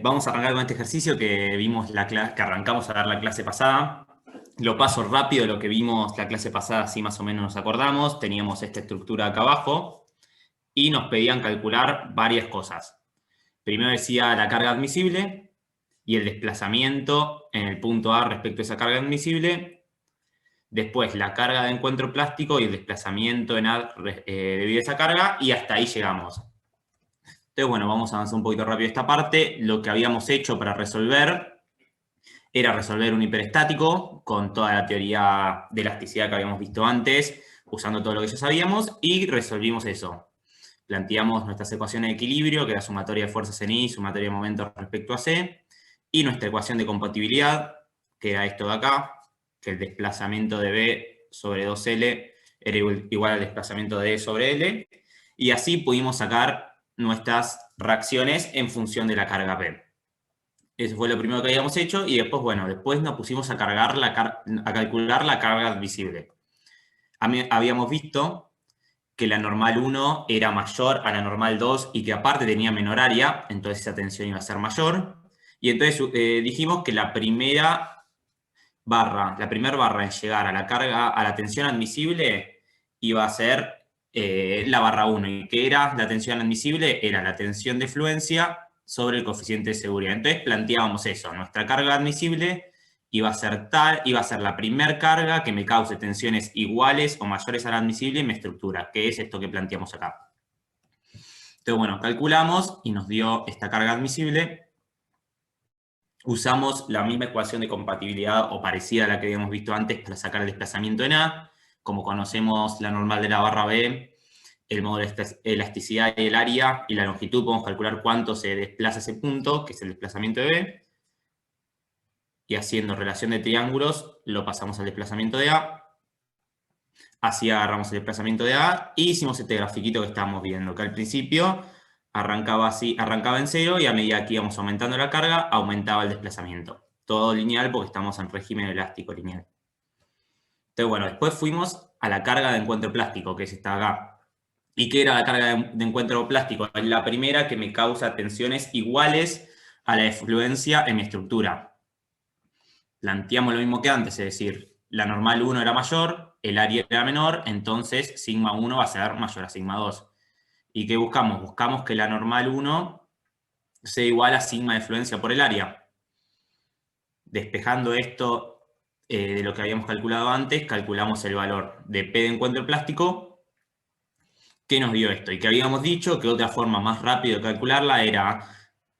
Vamos a arrancar con este ejercicio que vimos que arrancamos a dar la clase pasada. Lo paso rápido, lo que vimos la clase pasada, así más o menos nos acordamos. Teníamos esta estructura acá abajo y nos pedían calcular varias cosas. Primero decía la carga admisible y el desplazamiento en el punto A respecto a esa carga admisible. Después la carga de encuentro plástico y el desplazamiento en A debido a esa carga, y hasta ahí llegamos. Entonces, bueno, vamos a avanzar un poquito rápido esta parte. Lo que habíamos hecho para resolver era resolver un hiperestático con toda la teoría de elasticidad que habíamos visto antes, usando todo lo que ya sabíamos, y resolvimos eso. Planteamos nuestras ecuaciones de equilibrio, que era sumatoria de fuerzas en I, sumatoria de momentos respecto a C, y nuestra ecuación de compatibilidad, que era esto de acá, que el desplazamiento de B sobre 2L era igual al desplazamiento de E sobre L, y así pudimos sacar nuestras reacciones en función de la carga P. Eso fue lo primero que habíamos hecho, y después, bueno, después nos pusimos a calcular la carga admisible. Habíamos visto que la normal 1 era mayor a la normal 2 y que aparte tenía menor área, entonces esa tensión iba a ser mayor. Y entonces dijimos que la primera barra en llegar a la carga, a la tensión admisible, iba a ser la barra 1. ¿Y qué era la tensión admisible? Era la tensión de fluencia sobre el coeficiente de seguridad. Entonces planteábamos eso, nuestra carga admisible iba a ser la primer carga que me cause tensiones iguales o mayores a la admisible en mi estructura, que es esto que planteamos acá. Entonces, bueno, calculamos y nos dio esta carga admisible. Usamos la misma ecuación de compatibilidad o parecida a la que habíamos visto antes para sacar el desplazamiento en A. Como conocemos la normal de la barra B, el modo de elasticidad y el área y la longitud, podemos calcular cuánto se desplaza ese punto, que es el desplazamiento de B. Y haciendo relación de triángulos, lo pasamos al desplazamiento de A. Así agarramos el desplazamiento de A y hicimos este grafiquito que estábamos viendo, que al principio arrancaba en 0 y a medida que íbamos aumentando la carga, aumentaba el desplazamiento. Todo lineal porque estamos en régimen elástico lineal. Entonces, bueno, después fuimos a la carga de encuentro plástico, que es esta acá. ¿Y qué era la carga de encuentro plástico? Es la primera que me causa tensiones iguales a la de fluencia en mi estructura. Planteamos lo mismo que antes, es decir, la normal 1 era mayor, el área era menor, entonces sigma 1 va a ser mayor a sigma 2. ¿Y qué buscamos? Buscamos que la normal 1 sea igual a sigma de fluencia por el área. Despejando esto de lo que habíamos calculado antes, calculamos el valor de P de encuentro plástico, que nos dio esto. Y que habíamos dicho que otra forma más rápida de calcularla era,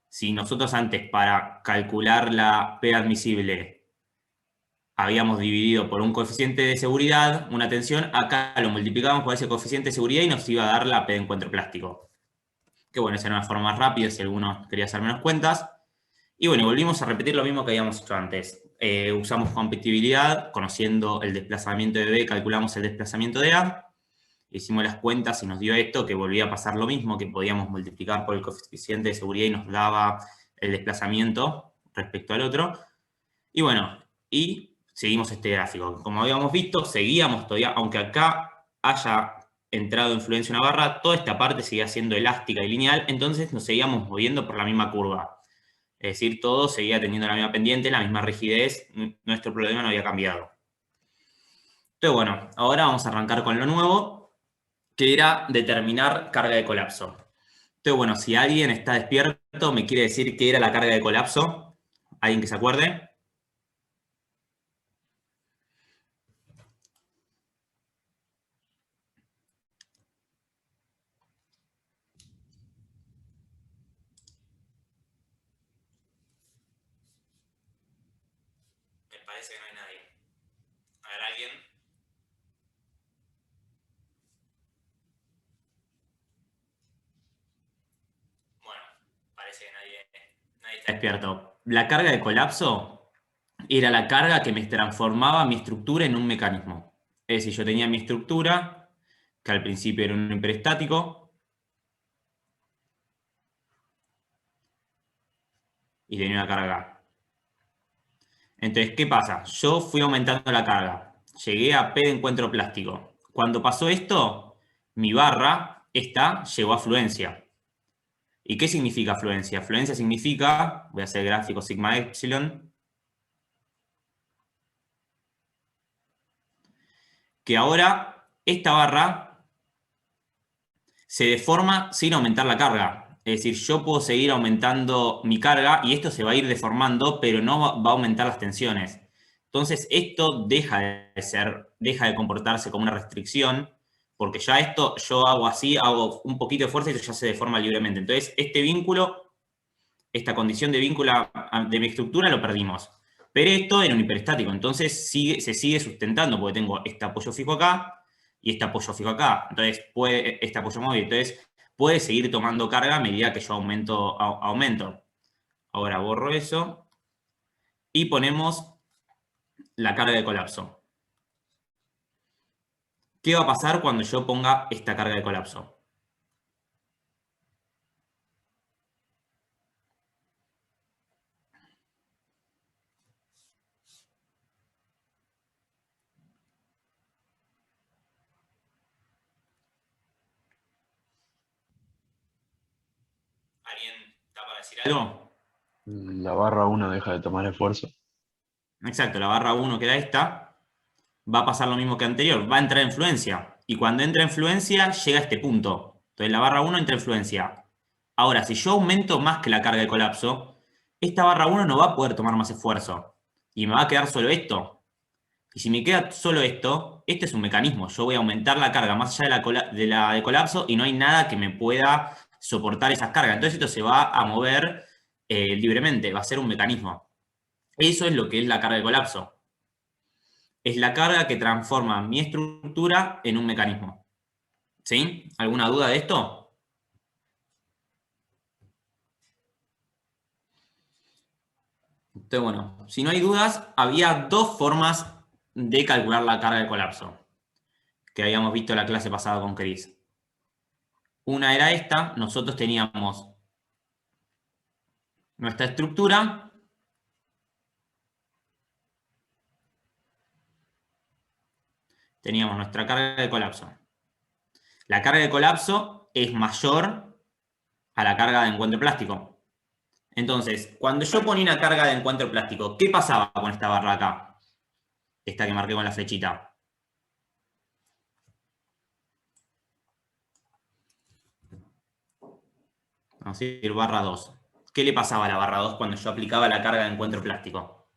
si nosotros antes para calcular la P admisible habíamos dividido por un coeficiente de seguridad, una tensión, acá lo multiplicamos por ese coeficiente de seguridad y nos iba a dar la P de encuentro plástico. Que bueno, esa era una forma más rápida si alguno quería hacer menos cuentas. Y bueno, volvimos a repetir lo mismo que habíamos hecho antes. Usamos compatibilidad, conociendo el desplazamiento de B, calculamos el desplazamiento de A, hicimos las cuentas y nos dio esto, que volvía a pasar lo mismo, que podíamos multiplicar por el coeficiente de seguridad y nos daba el desplazamiento respecto al otro. Y bueno, y seguimos este gráfico. Como habíamos visto, seguíamos todavía, aunque acá haya entrado influencia una barra, toda esta parte seguía siendo elástica y lineal, entonces nos seguíamos moviendo por la misma curva. Es decir, todo seguía teniendo la misma pendiente, la misma rigidez, nuestro problema no había cambiado. Entonces, bueno, ahora vamos a arrancar con lo nuevo, que era determinar carga de colapso. Entonces, bueno, si alguien está despierto, me quiere decir qué era la carga de colapso. ¿Alguien que se acuerde? Me parece que no hay nadie. A ver, ¿alguien? Bueno, parece que nadie está despierto. La carga de colapso era la carga que me transformaba mi estructura en un mecanismo. Es decir, yo tenía mi estructura, que al principio era un hiperestático, y tenía una carga. Entonces, ¿qué pasa? Yo fui aumentando la carga. Llegué a P de encuentro plástico. Cuando pasó esto, mi barra, esta, llegó a fluencia. ¿Y qué significa fluencia? Fluencia significa, voy a hacer el gráfico sigma epsilon, que ahora esta barra se deforma sin aumentar la carga. Es decir, yo puedo seguir aumentando mi carga y esto se va a ir deformando, pero no va a aumentar las tensiones. Entonces, esto deja de comportarse como una restricción, porque ya esto yo hago así, hago un poquito de fuerza y esto ya se deforma libremente. Entonces, este vínculo, esta condición de vínculo de mi estructura lo perdimos. Pero esto era un hiperestático, entonces se sigue sustentando, porque tengo este apoyo fijo acá y este apoyo fijo acá. Entonces, este apoyo móvil. Entonces, puede seguir tomando carga a medida que yo aumento. Ahora borro eso y ponemos la carga de colapso. ¿Qué va a pasar cuando yo ponga esta carga de colapso? ¿Alguien está para decir algo? La barra 1 deja de tomar esfuerzo. Exacto, la barra 1 que era esta, va a pasar lo mismo que anterior, va a entrar en fluencia. Y cuando entra en fluencia, llega a este punto. Entonces la barra 1 entra en fluencia. Ahora, si yo aumento más que la carga de colapso, esta barra 1 no va a poder tomar más esfuerzo. Y me va a quedar solo esto. Y si me queda solo esto, este es un mecanismo. Yo voy a aumentar la carga más allá de la de colapso y no hay nada que me pueda soportar esas cargas. Entonces esto se va a mover libremente, va a ser un mecanismo. Eso es lo que es la carga de colapso. Es la carga que transforma mi estructura en un mecanismo. ¿Sí? ¿Alguna duda de esto? Entonces, bueno, si no hay dudas, había dos formas de calcular la carga de colapso que habíamos visto en la clase pasada con Chris. Una era esta, nosotros teníamos nuestra estructura teníamos nuestra carga de colapso. La carga de colapso es mayor a la carga de encuentro plástico. Entonces, cuando yo ponía una carga de encuentro plástico, ¿qué pasaba con esta barra acá? Esta que marqué con la flechita. Vamos a decir barra 2. ¿Qué le pasaba a la barra 2 cuando yo aplicaba la carga de encuentro plástico?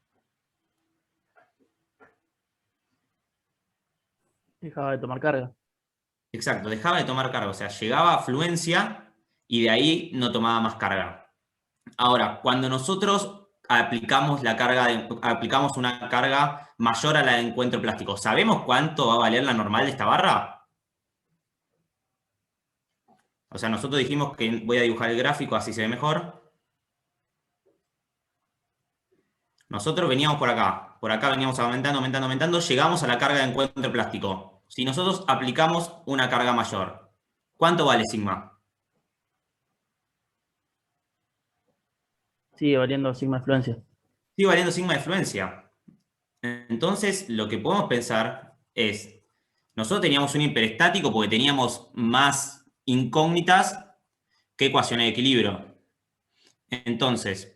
Dejaba de tomar carga. Exacto, dejaba de tomar carga. O sea, llegaba a fluencia y de ahí no tomaba más carga. Ahora, cuando nosotros aplicamos una carga mayor a la de encuentro plástico, ¿sabemos cuánto va a valer la normal de esta barra? O sea, nosotros dijimos que voy a dibujar el gráfico, así se ve mejor. Nosotros veníamos por acá veníamos aumentando, aumentando, aumentando, llegamos a la carga de encuentro plástico. Si nosotros aplicamos una carga mayor, ¿cuánto vale sigma? Sigue valiendo sigma influencia. Sigue valiendo sigma de fluencia. Entonces, lo que podemos pensar es, nosotros teníamos un hiperestático porque teníamos más incógnitas que ecuaciones de equilibrio. Entonces,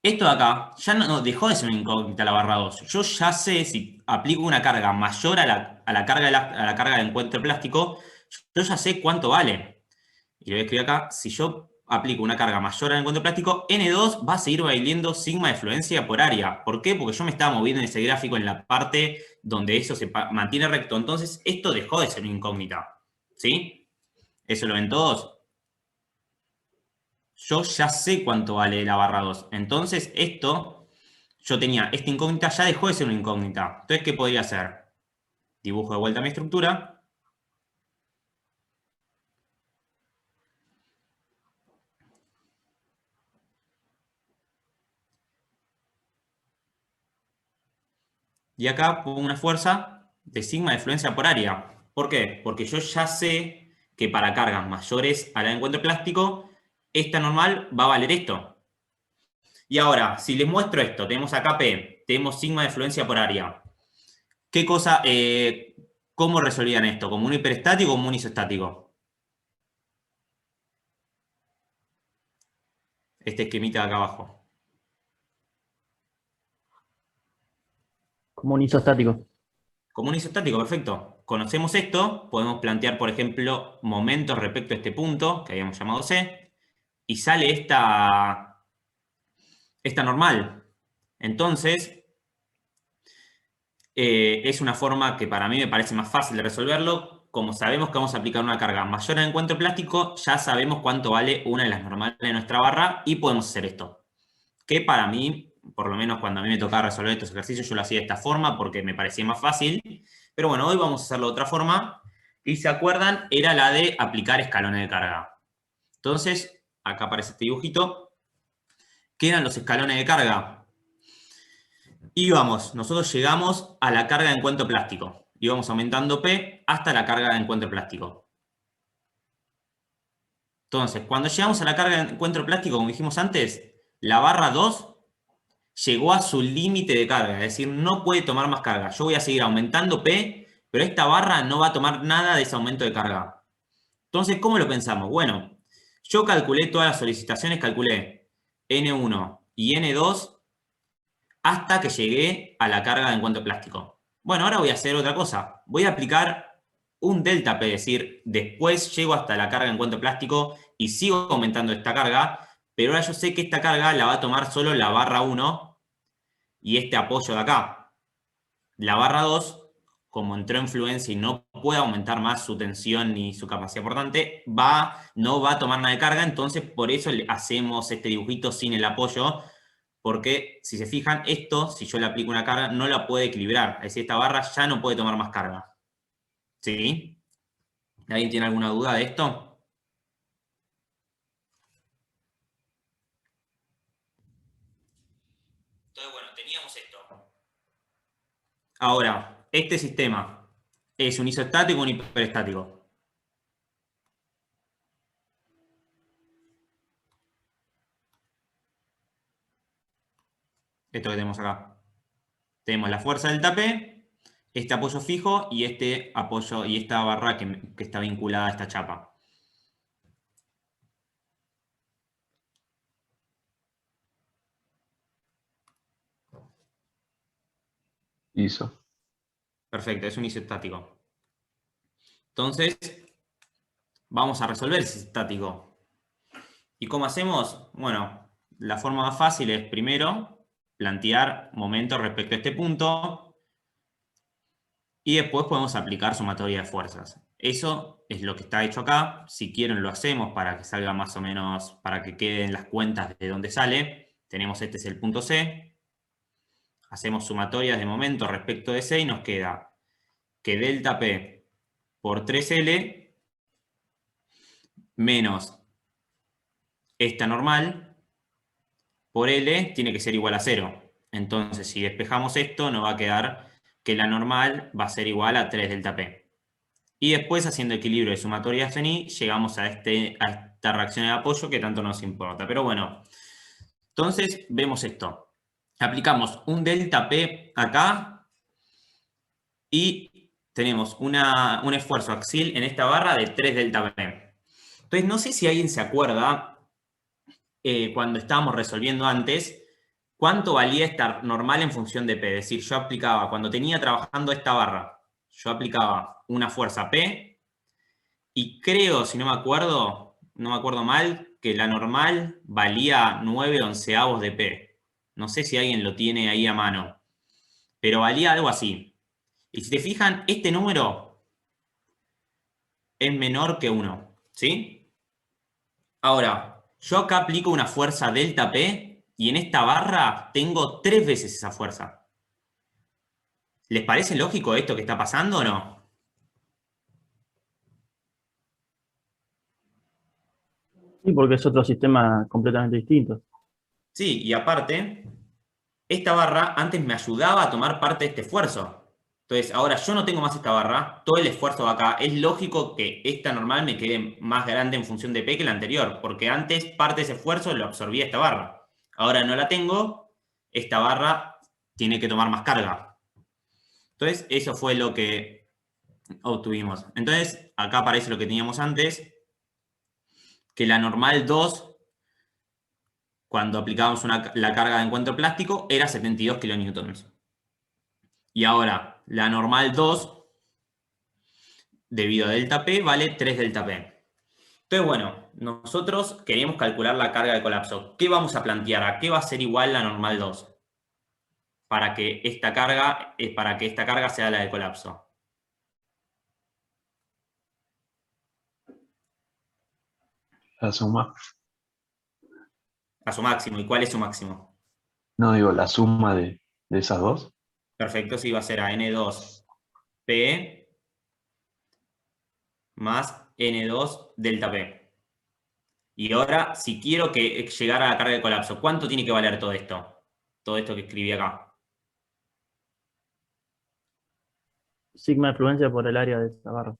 esto de acá ya no dejó de ser una incógnita la barra 2. Yo ya sé si aplico una carga mayor a la carga de encuentro plástico, yo ya sé cuánto vale. Y lo voy a escribir acá, si yo aplico una carga mayor al encuentro plástico, N2 va a seguir valiendo sigma de fluencia por área. ¿Por qué? Porque yo me estaba moviendo en ese gráfico en la parte donde eso se mantiene recto. Entonces, esto dejó de ser una incógnita. ¿Sí? ¿Eso lo ven todos? Yo ya sé cuánto vale la barra 2. Entonces, yo tenía esta incógnita, ya dejó de ser una incógnita. Entonces, ¿qué podría hacer? Dibujo de vuelta mi estructura. Y acá pongo una fuerza de sigma de fluencia por área. ¿Por qué? Porque yo ya sé que para cargas mayores a la de encuentro plástico, esta normal va a valer esto. Y ahora, si les muestro esto, tenemos acá P, tenemos sigma de fluencia por área. ¿Qué cosa, cómo resolvían esto? ¿Como un hiperestático o como un isostático? este esquemita de acá abajo. Como un isostático. Como un isostático, perfecto. Conocemos esto, podemos plantear, por ejemplo, momentos respecto a este punto, que habíamos llamado C, y sale esta normal. Entonces, es una forma que para mí me parece más fácil de resolverlo. Como sabemos que vamos a aplicar una carga mayor en el encuentro plástico, ya sabemos cuánto vale una de las normales de nuestra barra y podemos hacer esto. Que para mí, por lo menos cuando a mí me tocaba resolver estos ejercicios, yo lo hacía de esta forma porque me parecía más fácil. Pero bueno, hoy vamos a hacerlo de otra forma. Y se acuerdan, era la de aplicar escalones de carga. Entonces, acá aparece este dibujito. ¿Qué eran los escalones de carga? Nosotros llegamos a la carga de encuentro plástico. Íbamos aumentando P hasta la carga de encuentro plástico. Entonces, cuando llegamos a la carga de encuentro plástico, como dijimos antes, la barra 2 llegó a su límite de carga, es decir, no puede tomar más carga. Yo voy a seguir aumentando P, pero esta barra no va a tomar nada de ese aumento de carga. Entonces, ¿cómo lo pensamos? Bueno, yo calculé todas las solicitaciones, calculé N1 y N2 hasta que llegué a la carga de encuentro plástico. Bueno, ahora voy a hacer otra cosa. Voy a aplicar un delta P, es decir, después llego hasta la carga de encuentro plástico y sigo aumentando esta carga, pero ahora yo sé que esta carga la va a tomar solo la barra 1 y este apoyo de acá. La barra 2, como entró en fluencia y no puede aumentar más su tensión ni su capacidad portante, no va a tomar nada de carga, entonces por eso le hacemos este dibujito sin el apoyo, porque si se fijan, esto, si yo le aplico una carga, no la puede equilibrar. Es decir, esta barra ya no puede tomar más carga. ¿Sí? ¿Alguien tiene alguna duda de esto? Entonces, bueno, teníamos esto. Ahora, este sistema es un isostático o un hiperestático. Esto que tenemos acá. Tenemos la fuerza delta P, este apoyo fijo y este apoyo y esta barra que está vinculada a esta chapa. ISO. Perfecto, es un isostático. Entonces, vamos a resolver ese isostático. ¿Y cómo hacemos? Bueno, la forma más fácil es primero plantear momentos respecto a este punto y después podemos aplicar sumatoria de fuerzas. Eso es lo que está hecho acá. Si quieren lo hacemos para que salga más o menos, para que queden las cuentas de dónde sale. Tenemos este es el punto C. Hacemos sumatorias de momentos respecto de C y nos queda que delta P por 3L menos esta normal por L tiene que ser igual a 0. Entonces, si despejamos esto, nos va a quedar que la normal va a ser igual a 3 delta P. Y después, haciendo equilibrio de sumatorias en I, llegamos a esta reacción de apoyo que tanto nos importa. Pero bueno, entonces vemos esto. Aplicamos un delta P acá y tenemos un esfuerzo axial en esta barra de 3 delta P. Entonces, no sé si alguien se acuerda, cuando estábamos resolviendo antes, cuánto valía esta normal en función de P. Es decir, yo aplicaba, cuando tenía trabajando esta barra, yo aplicaba una fuerza P y creo, si no me acuerdo mal, que la normal valía 9/11 de P. No sé si alguien lo tiene ahí a mano, pero valía algo así. Y si te fijan, este número es menor que 1, ¿sí? Ahora, yo acá aplico una fuerza delta P y en esta barra tengo 3 veces esa fuerza. ¿Les parece lógico esto que está pasando o no? Sí, porque es otro sistema completamente distinto. Sí, y aparte, esta barra antes me ayudaba a tomar parte de este esfuerzo. Entonces, ahora yo no tengo más esta barra, todo el esfuerzo va acá. Es lógico que esta normal me quede más grande en función de P que la anterior, porque antes parte de ese esfuerzo lo absorbía esta barra. Ahora no la tengo, esta barra tiene que tomar más carga. Entonces, eso fue lo que obtuvimos. Entonces, acá aparece lo que teníamos antes, que la normal 2 cuando aplicábamos la carga de encuentro plástico, era 72 kilonewtons. Y ahora, la normal 2, debido a delta P, vale 3 delta P. Entonces, bueno, nosotros queríamos calcular la carga de colapso. ¿Qué vamos a plantear? ¿A qué va a ser igual la normal 2? Para que esta carga sea la de colapso. La suma. A su máximo. ¿Y cuál es su máximo? No, digo, la suma de esas dos. Perfecto, sí, va a ser a N2P más N2 delta P. Y ahora, si quiero que llegara a la carga de colapso, ¿cuánto tiene que valer todo esto? Todo esto que escribí acá. Sigma de fluencia por el área de esa barra.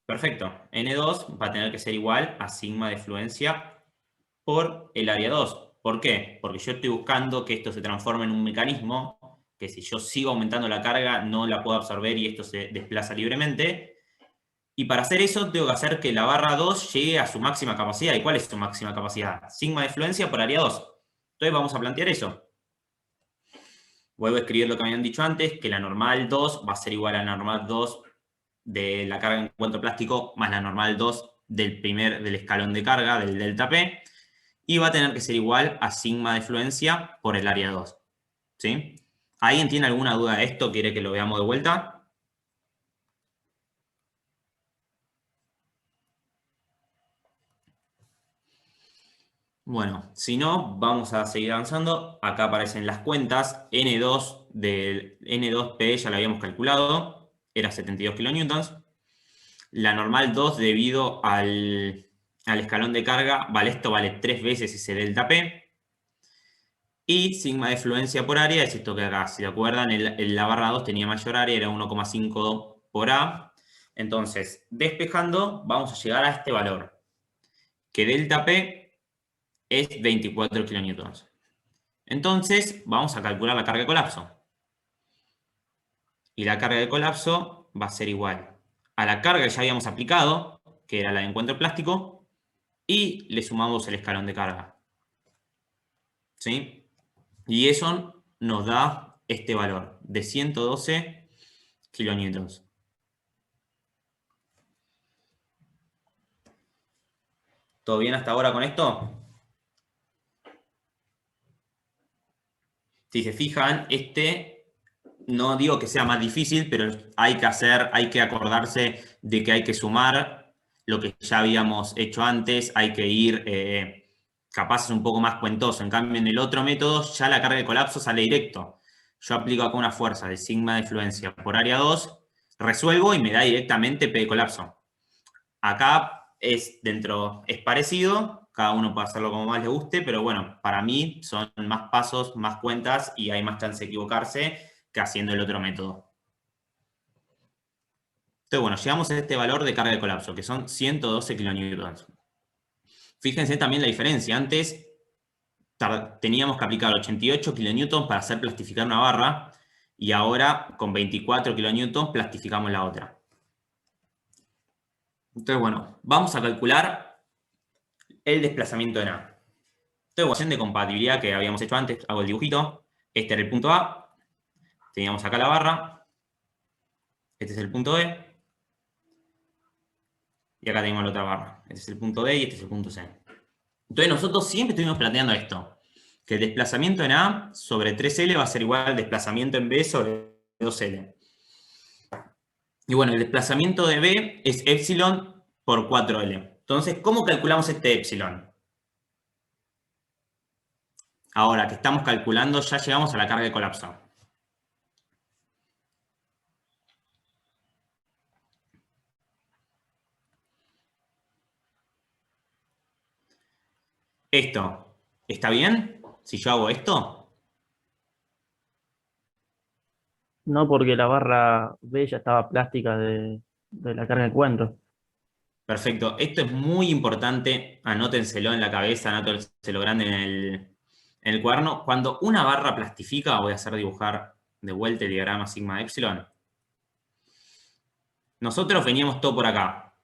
Perfecto. N2 va a tener que ser igual a sigma de fluencia por el área 2. ¿Por qué? Porque yo estoy buscando que esto se transforme en un mecanismo que si yo sigo aumentando la carga no la puedo absorber y esto se desplaza libremente. Y para hacer eso tengo que hacer que la barra 2 llegue a su máxima capacidad. ¿Y cuál es su máxima capacidad? Sigma de fluencia por área 2. Entonces vamos a plantear eso. Vuelvo a escribir lo que me habían dicho antes, que la normal 2 va a ser igual a la normal 2 de la carga en encuentro plástico más la normal 2 del escalón de carga, del delta P, y va a tener que ser igual a sigma de fluencia por el área 2. ¿Sí? ¿Alguien tiene alguna duda de esto? ¿Quiere que lo veamos de vuelta? Bueno, si no, vamos a seguir avanzando. Acá aparecen las cuentas. N2 del N2P ya lo habíamos calculado, era 72 kilonewtons. La normal 2 debido al escalón de carga, esto vale 3 veces ese delta P. Y sigma de fluencia por área es esto que acá, si se acuerdan, la barra 2 tenía mayor área, era 1,5 por A. Entonces, despejando, vamos a llegar a este valor, que delta P es 24 kilonewtons. Entonces, vamos a calcular la carga de colapso. Y la carga de colapso va a ser igual a la carga que ya habíamos aplicado, que era la de encuentro plástico, y le sumamos el escalón de carga. ¿Sí? Y eso nos da este valor de 112 kilonewtons. ¿Todo bien hasta ahora con esto? Si se fijan, no digo que sea más difícil, pero hay que acordarse de que hay que sumar lo que ya habíamos hecho antes, hay que ir capaz es un poco más cuentoso. En cambio, en el otro método ya la carga de colapso sale directo. Yo aplico acá una fuerza de sigma de fluencia por área 2, resuelvo y me da directamente P de colapso. Acá es parecido, cada uno puede hacerlo como más le guste, pero bueno, para mí son más pasos, más cuentas y hay más chance de equivocarse que haciendo el otro método. Entonces, bueno, llegamos a este valor de carga de colapso, que son 112 kilonewtons. Fíjense también la diferencia. Antes teníamos que aplicar 88 kilonewtons para hacer plastificar una barra y ahora con 24 kilonewtons plastificamos la otra. Entonces, bueno, vamos a calcular el desplazamiento en A. Entonces, ecuación de compatibilidad que habíamos hecho antes, hago el dibujito. Este era el punto A. Teníamos acá la barra. Este es el punto B. Y acá tenemos la otra barra. Este es el punto D y este es el punto C. Entonces, nosotros siempre estuvimos planteando esto. Que el desplazamiento en A sobre 3L va a ser igual al desplazamiento en B sobre 2L. Y bueno, el desplazamiento de B es epsilon por 4L. Entonces, ¿cómo calculamos este epsilon? Ahora que estamos calculando, ya llegamos a la carga de colapso. Esto, ¿está bien? Si yo hago esto. No, porque la barra B ya estaba plástica de la carga de encuentro. Perfecto. Esto es muy importante. Anótenselo en la cabeza, anótenselo grande en el cuaderno. Cuando una barra plastifica, voy a hacer dibujar de vuelta el diagrama sigma epsilon. Nosotros veníamos todo por acá.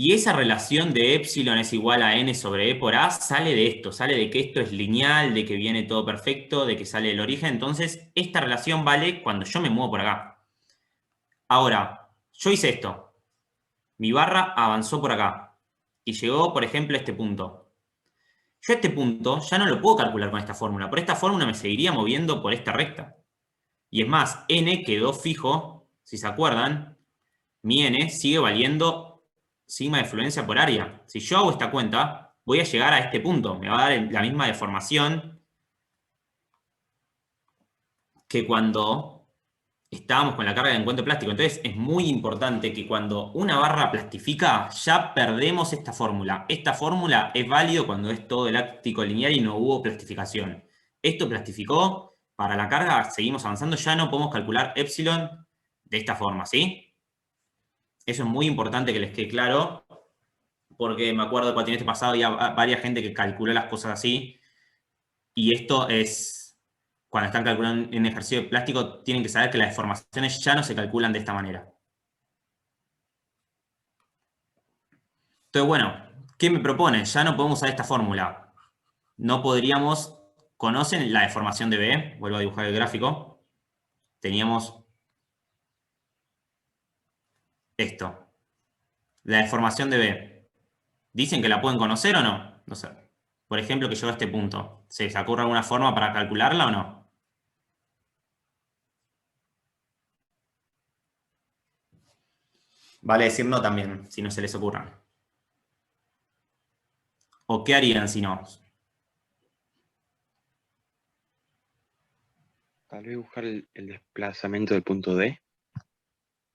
Y esa relación de epsilon es igual a n sobre e por a sale de esto, sale de que esto es lineal, de que viene todo perfecto, de que sale del origen. Entonces, esta relación vale cuando yo me muevo por acá. Ahora, yo hice esto. Mi barra avanzó por acá. Y llegó, por ejemplo, a este punto. Yo este punto ya no lo puedo calcular con esta fórmula. Por esta fórmula me seguiría moviendo por esta recta. Y es más, n quedó fijo, si se acuerdan, mi n sigue valiendo sigma de fluencia por área. Si yo hago esta cuenta, voy a llegar a este punto. Me va a dar la misma deformación que cuando estábamos con la carga de encuentro plástico. Entonces es muy importante que cuando una barra plastifica, ya perdemos esta fórmula. Esta fórmula es válido cuando es todo elástico lineal y no hubo plastificación. Esto plastificó, para la carga seguimos avanzando, ya no podemos calcular epsilon de esta forma, ¿sí? Eso es muy importante que les quede claro, porque me acuerdo que cuando este pasado había varias gente que calculó las cosas así, y esto es, cuando están calculando en ejercicio de plástico, tienen que saber que las deformaciones ya no se calculan de esta manera. Entonces, bueno, ¿qué me propone? Ya no podemos usar esta fórmula. No podríamos, ¿conocen la deformación de B? Vuelvo a dibujar el gráfico. Teníamos esto. La deformación de B. ¿Dicen que la pueden conocer o no? No sé. Por ejemplo, que llegó a este punto. ¿Se les ocurre alguna forma para calcularla o no? Vale decir no también, si no se les ocurra. ¿O qué harían si no? Tal vez buscar el desplazamiento del punto D.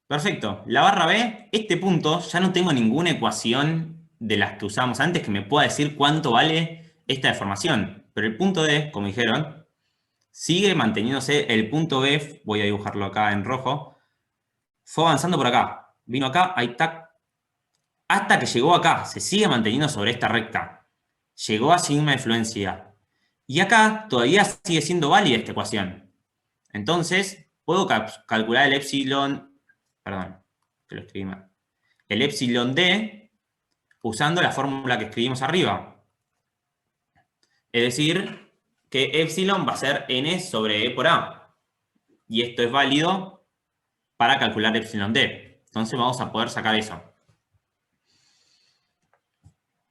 Perfecto. La barra B, este punto, ya no tengo ninguna ecuación de las que usábamos antes que me pueda decir cuánto vale esta deformación. Pero el punto D, como dijeron, sigue manteniéndose. El punto B, voy a dibujarlo acá en rojo, fue avanzando por acá. Vino acá, ahí está, hasta que llegó acá. Se sigue manteniendo sobre esta recta. Llegó a sigma de fluencia. Y acá todavía sigue siendo válida esta ecuación. Entonces, puedo calcular el epsilon, perdón, que lo escribí mal, el epsilon D usando la fórmula que escribimos arriba. Es decir, que epsilon va a ser n sobre e por a. Y esto es válido para calcular epsilon D. Entonces vamos a poder sacar eso.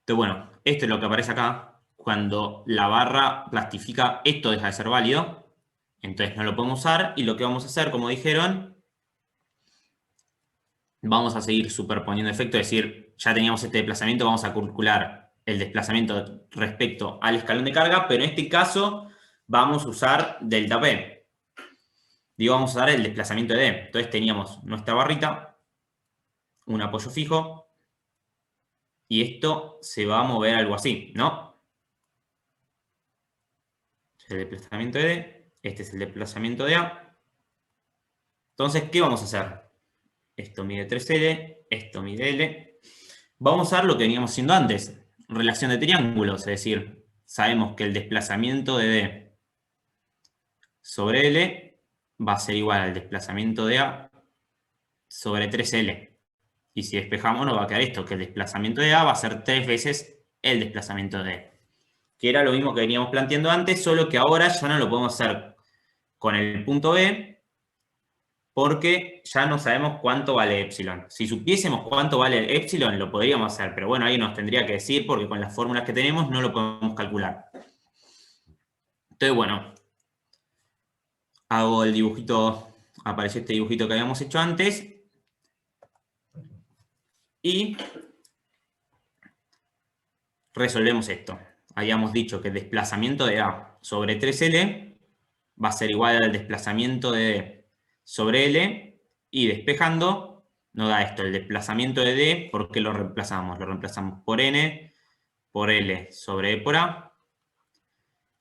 Entonces, bueno, esto es lo que aparece acá. Cuando la barra plastifica, esto deja de ser válido. Entonces no lo podemos usar. Y lo que vamos a hacer, como dijeron, vamos a seguir superponiendo efectos. Es decir, ya teníamos este desplazamiento, vamos a calcular el desplazamiento respecto al escalón de carga. Pero en este caso vamos a usar delta P. Digo, vamos a usar el desplazamiento de D. Entonces teníamos nuestra barrita, un apoyo fijo. Y esto se va a mover algo así, ¿no? El desplazamiento de D. Este es el desplazamiento de A. Entonces, ¿qué vamos a hacer? Esto mide 3L, esto mide L. Vamos a usar lo que veníamos haciendo antes. Relación de triángulos, es decir, sabemos que el desplazamiento de D sobre L va a ser igual al desplazamiento de A sobre 3L. Y si despejamos nos va a quedar esto, que el desplazamiento de A va a ser 3 veces el desplazamiento de D. Que era lo mismo que veníamos planteando antes, solo que ahora ya no lo podemos hacer con el punto B, porque ya no sabemos cuánto vale epsilon. Si supiésemos cuánto vale epsilon, lo podríamos hacer, pero bueno, ahí nos tendría que decir, porque con las fórmulas que tenemos no lo podemos calcular. Entonces, bueno, hago el dibujito, apareció este dibujito que habíamos hecho antes, y resolvemos esto. Habíamos dicho que el desplazamiento de A sobre 3L va a ser igual al desplazamiento de D sobre L, y despejando nos da esto, el desplazamiento de D. ¿Por qué lo reemplazamos? Lo reemplazamos por N, por L sobre E por A,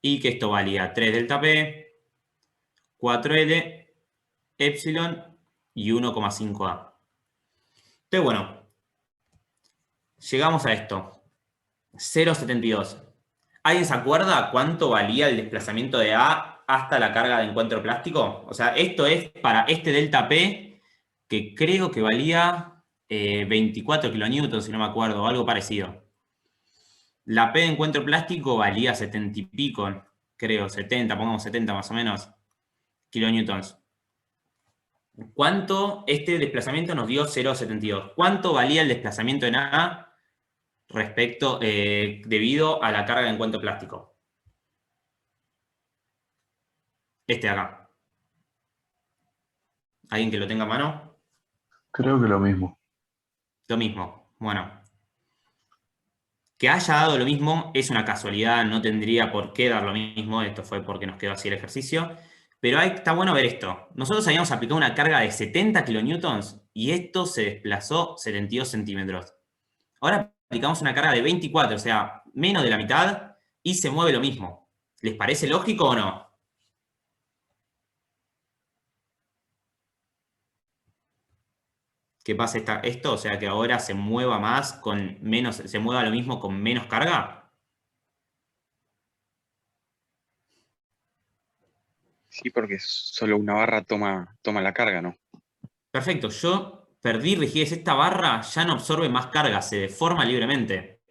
y que esto valía 3 delta P, 4L, epsilon y 1,5A. Entonces, bueno, llegamos a esto, 0,72. ¿Alguien se acuerda cuánto valía el desplazamiento de A hasta la carga de encuentro plástico? O sea, esto es para este delta P, que creo que valía 24 kilonewtons, si no me acuerdo, o algo parecido. La P de encuentro plástico valía 70 y pico, creo, 70, pongamos 70 más o menos, kilonewtons. ¿Cuánto este desplazamiento nos dio 0,72? ¿Cuánto valía el desplazamiento en A respecto, debido a la carga de encuentro plástico? Este de acá. ¿Alguien que lo tenga a mano? Creo que lo mismo. Lo mismo. Bueno. Que haya dado lo mismo es una casualidad, no tendría por qué dar lo mismo, esto fue porque nos quedó así el ejercicio, pero está bueno ver esto. Nosotros habíamos aplicado una carga de 70 kilonewtons y esto se desplazó 72 centímetros. Ahora aplicamos una carga de 24, o sea, menos de la mitad, y se mueve lo mismo. ¿Les parece lógico o no? ¿Qué pasa esto? O sea, que ahora se mueva más con menos, se mueva lo mismo con menos carga. Sí, porque solo una barra toma la carga, ¿no? Perfecto, yo perdí rigidez. Esta barra ya no absorbe más carga, se deforma libremente.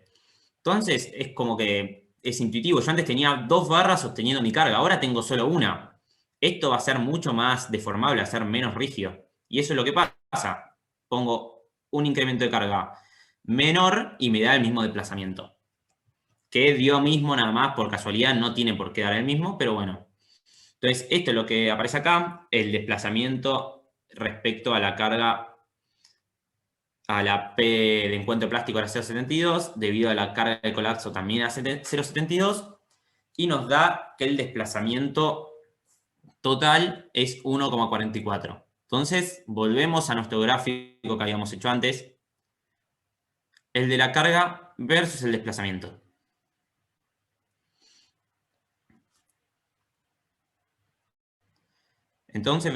Entonces es como que es intuitivo. Yo antes tenía 2 barras sosteniendo mi carga, ahora tengo solo una. Esto va a ser mucho más deformable, va a ser menos rígido. Y eso es lo que pasa. Pongo un incremento de carga menor y me da el mismo desplazamiento. Que dio mismo nada más, por casualidad, no tiene por qué dar el mismo, pero bueno. Entonces, esto es lo que aparece acá, el desplazamiento respecto a la carga, a la P de encuentro plástico era 0,72, debido a la carga de colapso también a 0,72, y nos da que el desplazamiento total es 1,44. Entonces, volvemos a nuestro gráfico que habíamos hecho antes, el de la carga versus el desplazamiento. Entonces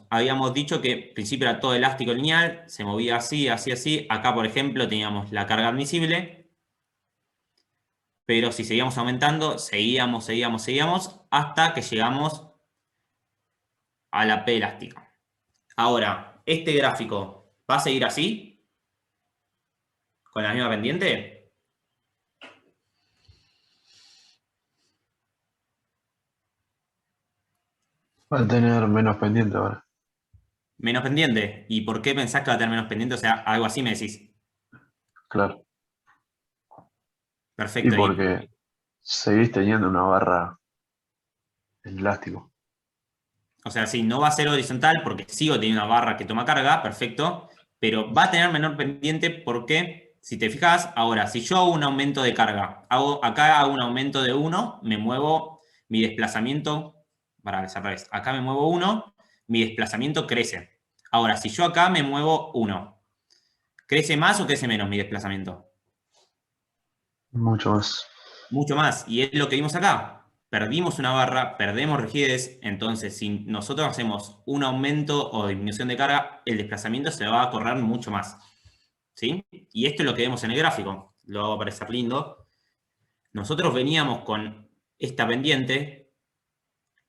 habíamos dicho que al principio era todo elástico lineal, se movía así, así, así. Acá, por ejemplo, teníamos la carga admisible, pero si seguíamos aumentando, seguíamos, hasta que llegamos a la P elástica. Ahora, ¿este gráfico va a seguir así? ¿Con la misma pendiente? Va a tener menos pendiente ahora. Menos pendiente. ¿Y por qué pensás que va a tener menos pendiente? O sea, algo así me decís. Claro. Y Perfecto. porque seguís teniendo una barra en elástico. O sea, sí, no va a ser horizontal porque sigo teniendo una barra que toma carga, perfecto, pero va a tener menor pendiente porque, si te fijas, ahora, si yo hago un aumento de carga, acá hago un aumento de 1, me muevo, mi desplazamiento, para que al revés, acá me muevo 1, mi desplazamiento crece. Ahora, si yo acá me muevo 1, ¿crece más o crece menos mi desplazamiento? Mucho más. Mucho más, y es lo que vimos acá. Perdimos una barra, perdemos rigidez, entonces si nosotros hacemos un aumento o disminución de carga, el desplazamiento se va a correr mucho más. ¿Sí? Y esto es lo que vemos en el gráfico. Lo hago parecer lindo. Nosotros veníamos con esta pendiente,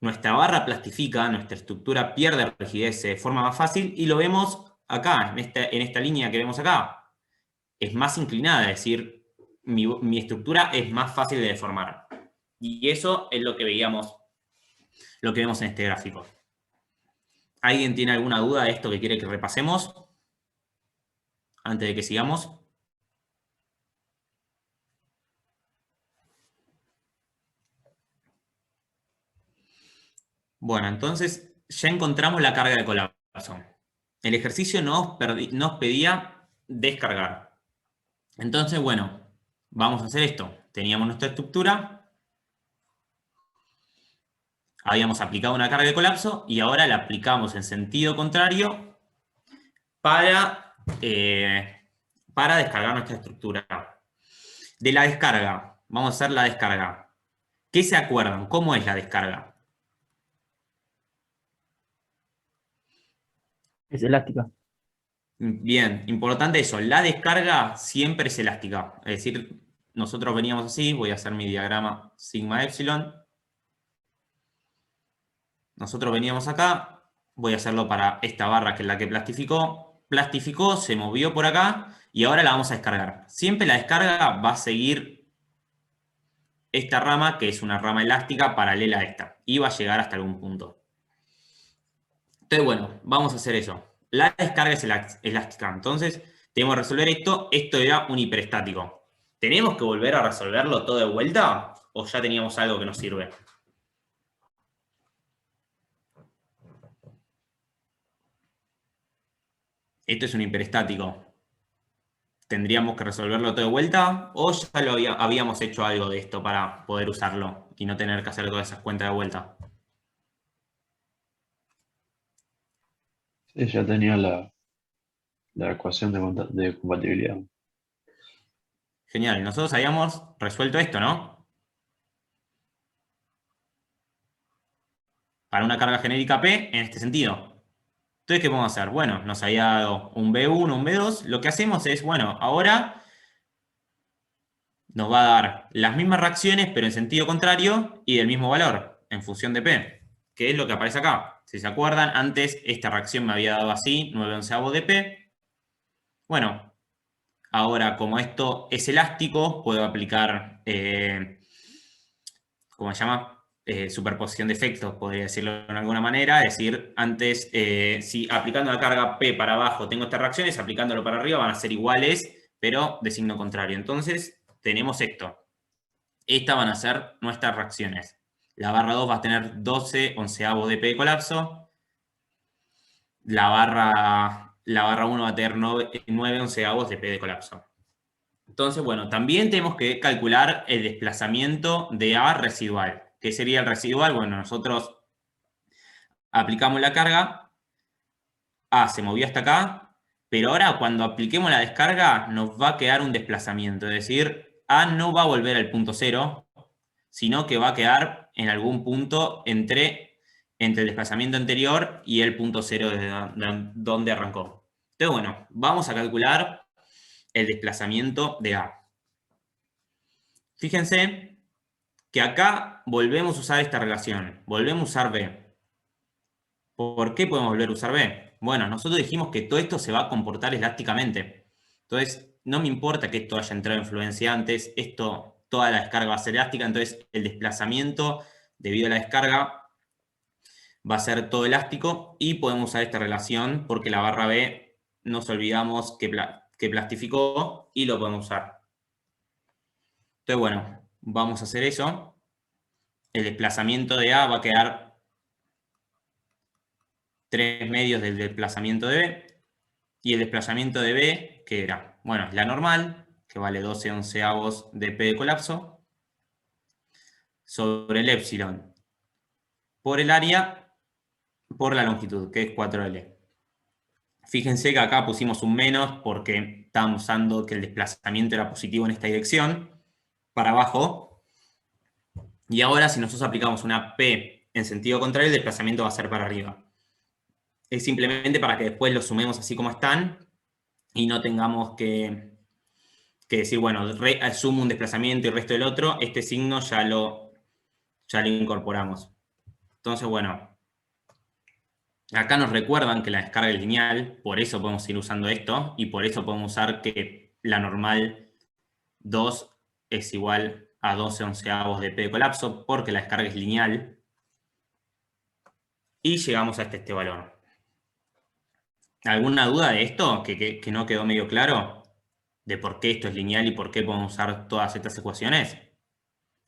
nuestra barra plastifica, nuestra estructura pierde rigidez, se forma más fácil, y lo vemos acá, en esta línea que vemos acá. Es más inclinada, es decir, mi estructura es más fácil de deformar. Y eso es lo que vemos en este gráfico. ¿Alguien tiene alguna duda de esto que quiere que repasemos? Antes de que sigamos. Bueno, entonces ya encontramos la carga de colapso. El ejercicio nos pedía descargar. Entonces, bueno, vamos a hacer esto. Teníamos nuestra estructura. Habíamos aplicado una carga de colapso y ahora la aplicamos en sentido contrario para descargar nuestra estructura. De la descarga, vamos a hacer la descarga. ¿Qué se acuerdan? ¿Cómo es la descarga? Es elástica. Bien, importante eso. La descarga siempre es elástica. Es decir, nosotros veníamos así, voy a hacer mi diagrama sigma epsilon. Nosotros veníamos acá, voy a hacerlo para esta barra que es la que plastificó. plastificó, se movió por acá y ahora la vamos a descargar. Siempre la descarga va a seguir esta rama, que es una rama elástica paralela a esta, y va a llegar hasta algún punto. Entonces, bueno, vamos a hacer eso. La descarga es elástica, entonces tenemos que resolver esto. Esto era un hiperestático. ¿Tenemos que volver a resolverlo todo de vuelta? ¿O ya teníamos algo que nos sirve? Esto es un hiperestático. ¿Tendríamos que resolverlo todo de vuelta? ¿O ya habíamos hecho algo de esto para poder usarlo y no tener que hacer todas esas cuentas de vuelta? Sí, ya tenía la ecuación de compatibilidad. Genial, nosotros habíamos resuelto esto, ¿no? Para una carga genérica P en este sentido. Entonces, ¿qué podemos hacer? Bueno, nos había dado un B1, un B2. Lo que hacemos es, bueno, ahora nos va a dar las mismas reacciones, pero en sentido contrario y del mismo valor, en función de P, que es lo que aparece acá. Si se acuerdan, antes esta reacción me había dado así, 9/11 de P. Bueno, ahora como esto es elástico, puedo aplicar, ¿cómo se llama? Superposición de efectos, podría decirlo de alguna manera. Es decir, antes, si aplicando la carga P para abajo tengo estas reacciones, aplicándolo para arriba van a ser iguales, pero de signo contrario. Entonces, tenemos esto. Estas van a ser nuestras reacciones. La barra 2 va a tener 12/11 de P de colapso. La barra 1 va a tener 9/11 de P de colapso. Entonces, bueno, también tenemos que calcular el desplazamiento de A residual. ¿Qué sería el residual? Bueno, nosotros aplicamos la carga, A se movió hasta acá, pero ahora cuando apliquemos la descarga nos va a quedar un desplazamiento, es decir, A no va a volver al punto cero, sino que va a quedar en algún punto entre el desplazamiento anterior y el punto cero de donde arrancó. Entonces, bueno, vamos a calcular el desplazamiento de A. Fíjense que acá volvemos a usar esta relación, volvemos a usar B. ¿Por qué podemos volver a usar B? Bueno, nosotros dijimos que todo esto se va a comportar elásticamente. Entonces, no me importa que esto haya entrado en fluencia antes, toda la descarga va a ser elástica, entonces el desplazamiento debido a la descarga va a ser todo elástico y podemos usar esta relación porque la barra B nos olvidamos que plastificó y lo podemos usar. Entonces, bueno, vamos a hacer eso. El desplazamiento de A va a quedar 3/2 del desplazamiento de B. Y el desplazamiento de B, ¿qué era? Bueno, la normal, que vale 12/11 de P de colapso, sobre el épsilon por el área por la longitud, que es 4L. Fíjense que acá pusimos un menos porque estábamos usando que el desplazamiento era positivo en esta dirección, para abajo. Y ahora si nosotros aplicamos una P en sentido contrario, el desplazamiento va a ser para arriba. Es simplemente para que después los sumemos así como están y no tengamos que decir, bueno, sumo un desplazamiento y el resto del otro. Este signo ya lo incorporamos. Entonces, bueno, acá nos recuerdan que la descarga es lineal, por eso podemos ir usando esto, y por eso podemos usar que la normal 2 es igual a 12/11 de P de colapso, porque la descarga es lineal. Y llegamos hasta este valor. ¿Alguna duda de esto que no quedó medio claro? ¿De por qué esto es lineal y por qué podemos usar todas estas ecuaciones?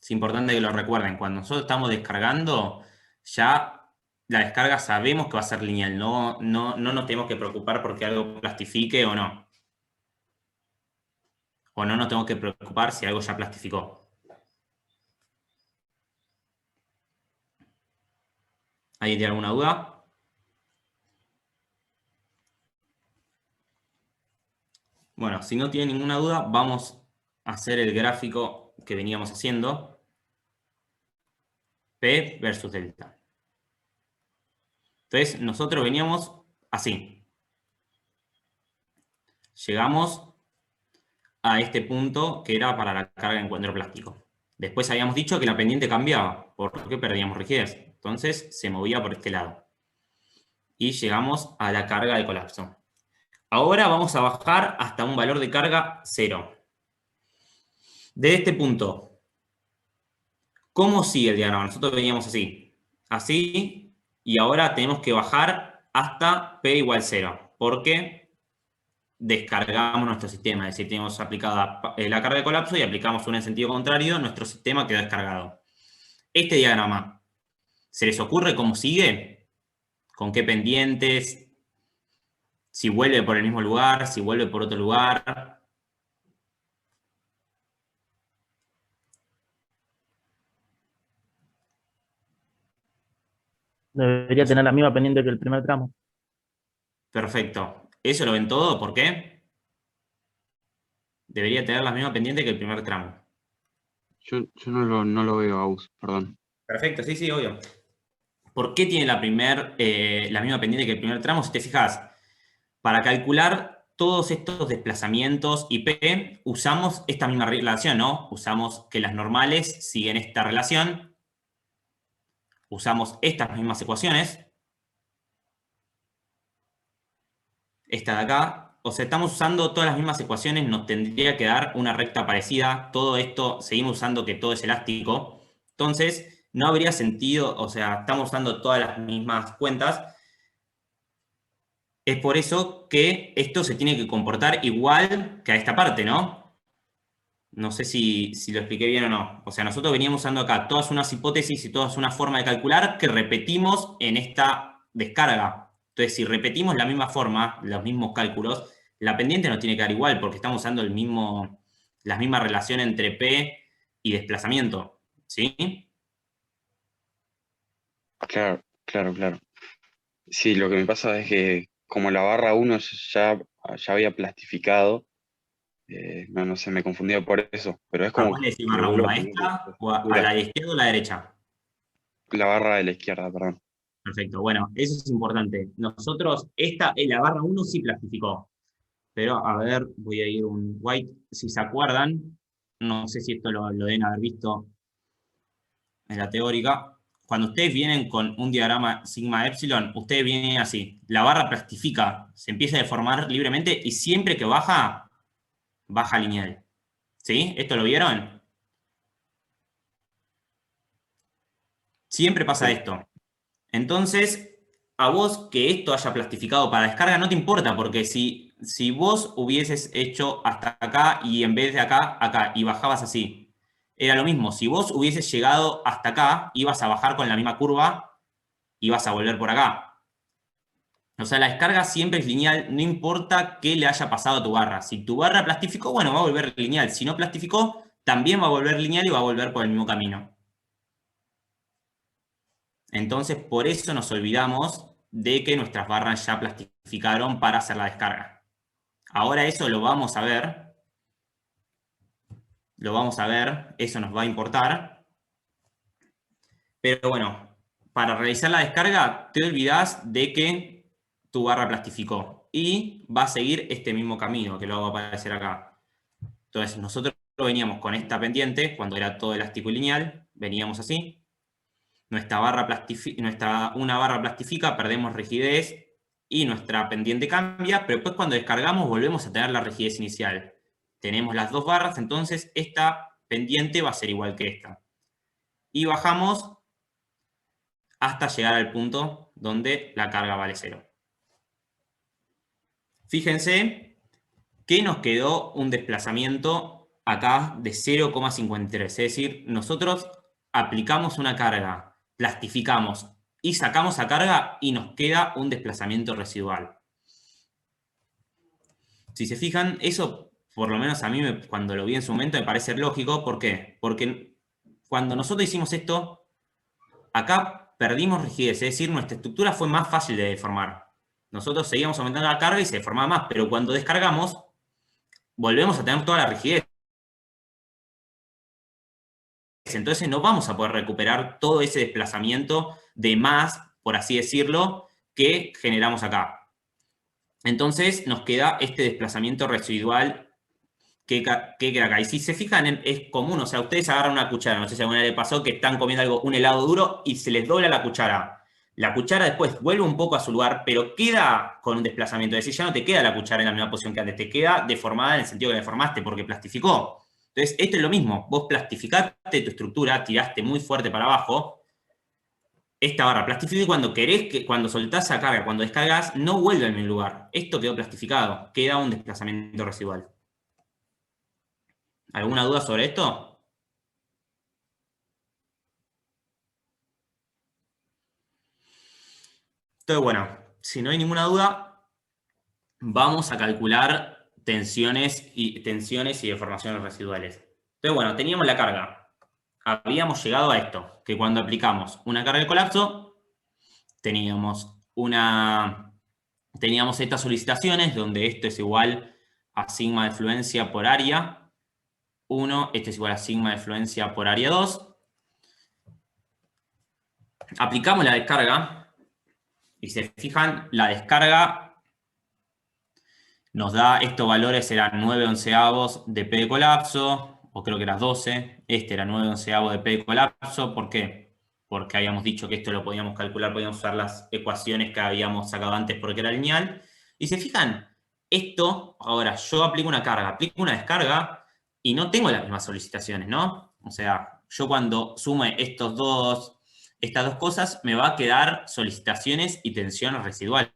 Es importante que lo recuerden. Cuando nosotros estamos descargando, ya la descarga sabemos que va a ser lineal. No nos tenemos que preocupar porque algo plastifique o no. O no nos tenemos que preocupar si algo ya plastificó. ¿Alguien tiene alguna duda? Bueno, si no tiene ninguna duda, vamos a hacer el gráfico que veníamos haciendo. P versus delta. Entonces, nosotros veníamos así. Llegamos a este punto que era para la carga de encuentro plástico. Después habíamos dicho que la pendiente cambiaba, porque perdíamos rigidez. Entonces, se movía por este lado. Y llegamos a la carga de colapso. Ahora vamos a bajar hasta un valor de carga 0. De este punto, ¿cómo sigue el diagrama? Nosotros veníamos así. Así, y ahora tenemos que bajar hasta P igual 0. Porque descargamos nuestro sistema. Es decir, tenemos aplicada la carga de colapso y aplicamos una en sentido contrario, nuestro sistema quedó descargado. Este diagrama, ¿se les ocurre cómo sigue? ¿Con qué pendientes? Si vuelve por el mismo lugar, si vuelve por otro lugar. Debería tener la misma pendiente que el primer tramo. Perfecto. ¿Eso lo ven todo? ¿Por qué? Debería tener la misma pendiente que el primer tramo. Yo no lo veo, Agus, perdón. Perfecto, sí, sí, obvio. ¿Por qué tiene la misma pendiente que el primer tramo? Si te fijas, para calcular todos estos desplazamientos IP, usamos esta misma relación, ¿no? Usamos que las normales siguen esta relación. Usamos estas mismas ecuaciones. Esta de acá. O sea, estamos usando todas las mismas ecuaciones, nos tendría que dar una recta parecida. Todo esto, seguimos usando que todo es elástico. Entonces, no habría sentido, o sea, estamos usando todas las mismas cuentas. Es por eso que esto se tiene que comportar igual que a esta parte, ¿no? No sé si lo expliqué bien o no. O sea, nosotros veníamos usando acá todas unas hipótesis y todas una forma de calcular que repetimos en esta descarga. Entonces, si repetimos la misma forma, los mismos cálculos, la pendiente nos tiene que dar igual porque estamos usando la misma relación entre P y desplazamiento. ¿Sí? Claro. Sí, lo que me pasa es que como la barra 1 ya había plastificado, no sé, me confundía por eso, pero es ¿A como cuál le decís que barra vuelvo 1? a ¿A tener esta? ¿O a estructura. la izquierda o a la derecha? La barra de la izquierda, perdón. Perfecto, bueno, eso es importante. Nosotros, la barra 1 sí plastificó. Pero, a ver, voy a ir un white. Si se acuerdan, no sé si esto lo deben haber visto en la teórica. Cuando ustedes vienen con un diagrama sigma epsilon, ustedes vienen así. La barra plastifica, se empieza a deformar libremente y siempre que baja, baja lineal. ¿Sí? ¿Esto lo vieron? Siempre pasa Sí. esto. Entonces, a vos que esto haya plastificado para descarga no te importa, porque si vos hubieses hecho hasta acá y en vez de acá, acá, y bajabas así, era lo mismo. Si vos hubieses llegado hasta acá, ibas a bajar con la misma curva y vas a volver por acá. O sea, la descarga siempre es lineal, no importa qué le haya pasado a tu barra. Si tu barra plastificó, bueno, va a volver lineal. Si no plastificó, también va a volver lineal y va a volver por el mismo camino. Entonces, por eso nos olvidamos de que nuestras barras ya plastificaron para hacer la descarga. Ahora eso lo vamos a ver. Lo vamos a ver, eso nos va a importar. Pero bueno, para realizar la descarga, te olvidás de que tu barra plastificó. Y va a seguir este mismo camino, que lo hago aparecer acá. Entonces, nosotros veníamos con esta pendiente, cuando era todo elástico y lineal, veníamos así. Una barra plastifica, perdemos rigidez y nuestra pendiente cambia, pero después cuando descargamos volvemos a tener la rigidez inicial. Tenemos las dos barras, entonces esta pendiente va a ser igual que esta. Y bajamos hasta llegar al punto donde la carga vale 0. Fíjense que nos quedó un desplazamiento acá de 0,53. Es decir, nosotros aplicamos una carga, plastificamos y sacamos a carga y nos queda un desplazamiento residual. Si se fijan, eso por lo menos a mí cuando lo vi en su momento me parece lógico. ¿Por qué? Porque cuando nosotros hicimos esto, acá perdimos rigidez, es decir, nuestra estructura fue más fácil de deformar. Nosotros seguíamos aumentando la carga y se deformaba más, pero cuando descargamos, volvemos a tener toda la rigidez. Entonces no vamos a poder recuperar todo ese desplazamiento de más, por así decirlo, que generamos acá. Entonces nos queda este desplazamiento residual que queda acá. Y si se fijan, es común, o sea, ustedes agarran una cuchara, no sé si a alguna vez le pasó que están comiendo un helado duro y se les dobla la cuchara. La cuchara después vuelve un poco a su lugar, pero queda con un desplazamiento. Es decir, ya no te queda la cuchara en la misma posición que antes, te queda deformada en el sentido que la deformaste porque plastificó. Entonces, esto es lo mismo. Vos plastificaste tu estructura, tiraste muy fuerte para abajo. Esta barra plastificó y cuando querés, cuando soltás esa carga, cuando descargas, no vuelve al mismo lugar. Esto quedó plastificado. Queda un desplazamiento residual. ¿Alguna duda sobre esto? Entonces, bueno, si no hay ninguna duda, vamos a calcular tensiones y deformaciones residuales. Entonces, bueno, teníamos la carga. Habíamos llegado a esto, que cuando aplicamos una carga de colapso, teníamos estas solicitaciones, donde esto es igual a sigma de fluencia por área 1, esto es igual a sigma de fluencia por área 2. Aplicamos la descarga, y se fijan, la descarga nos da, estos valores eran 9 onceavos de P de colapso, o creo que era 12, este era 9 onceavos de P de colapso. ¿Por qué? Porque habíamos dicho que esto lo podíamos calcular, podíamos usar las ecuaciones que habíamos sacado antes porque era lineal. Y se fijan, esto, ahora yo aplico una carga, aplico una descarga y no tengo las mismas solicitaciones, ¿no? O sea, yo cuando sume estas dos cosas, me va a quedar solicitaciones y tensiones residuales.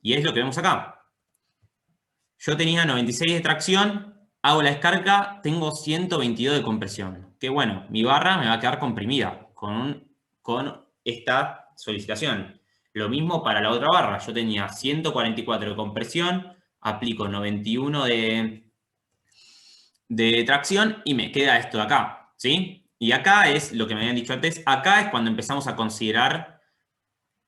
Y es lo que vemos acá. Yo tenía 96 de tracción, hago la descarga, tengo 122 de compresión. Que bueno, mi barra me va a quedar comprimida con esta solicitación. Lo mismo para la otra barra. Yo tenía 144 de compresión, aplico 91 de tracción y me queda esto de acá, ¿sí? Y acá es lo que me habían dicho antes. Acá es cuando empezamos a considerar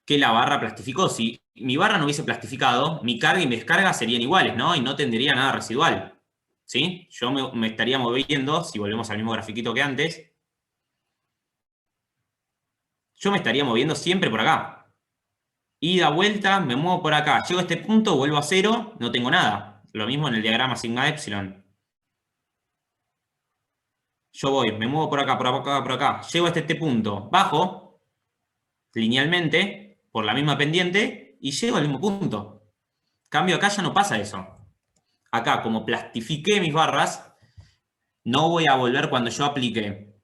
que la barra plastificó. Si mi barra no hubiese plastificado, mi carga y mi descarga serían iguales, ¿no? Y no tendría nada residual, ¿sí? Yo me estaría moviendo, si volvemos al mismo grafiquito que antes, yo me estaría moviendo siempre por acá. Ida, vuelta, me muevo por acá. Llego a este punto, vuelvo a cero, no tengo nada. Lo mismo en el diagrama sigma epsilon. Yo voy, me muevo por acá, por acá, por acá. Llego hasta este punto, bajo linealmente por la misma pendiente y llego al mismo punto. Cambio acá ya no pasa eso. Acá, como plastifiqué mis barras, no voy a volver cuando yo aplique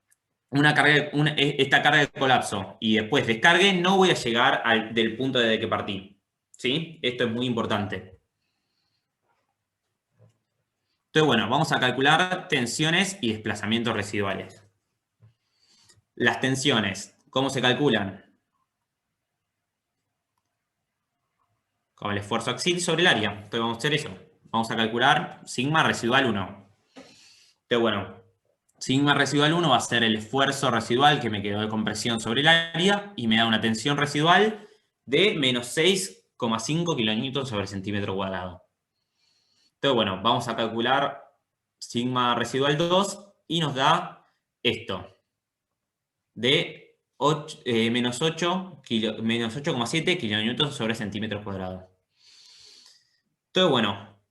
esta carga de colapso y después descargue, no voy a llegar del punto desde que partí. ¿Sí? Esto es muy importante. Entonces, bueno, vamos a calcular tensiones y desplazamientos residuales. Las tensiones, ¿cómo se calculan? Con el esfuerzo axial sobre el área. Entonces vamos a hacer eso. Vamos a calcular sigma residual 1. Entonces, bueno, sigma residual 1 va a ser el esfuerzo residual que me quedó de compresión sobre el área y me da una tensión residual de menos 6,5 kilonewtons sobre centímetro cuadrado. Entonces, bueno, vamos a calcular sigma residual 2 y nos da esto, de menos 8,7 kilonewtons sobre centímetro cuadrado. Entonces, bueno,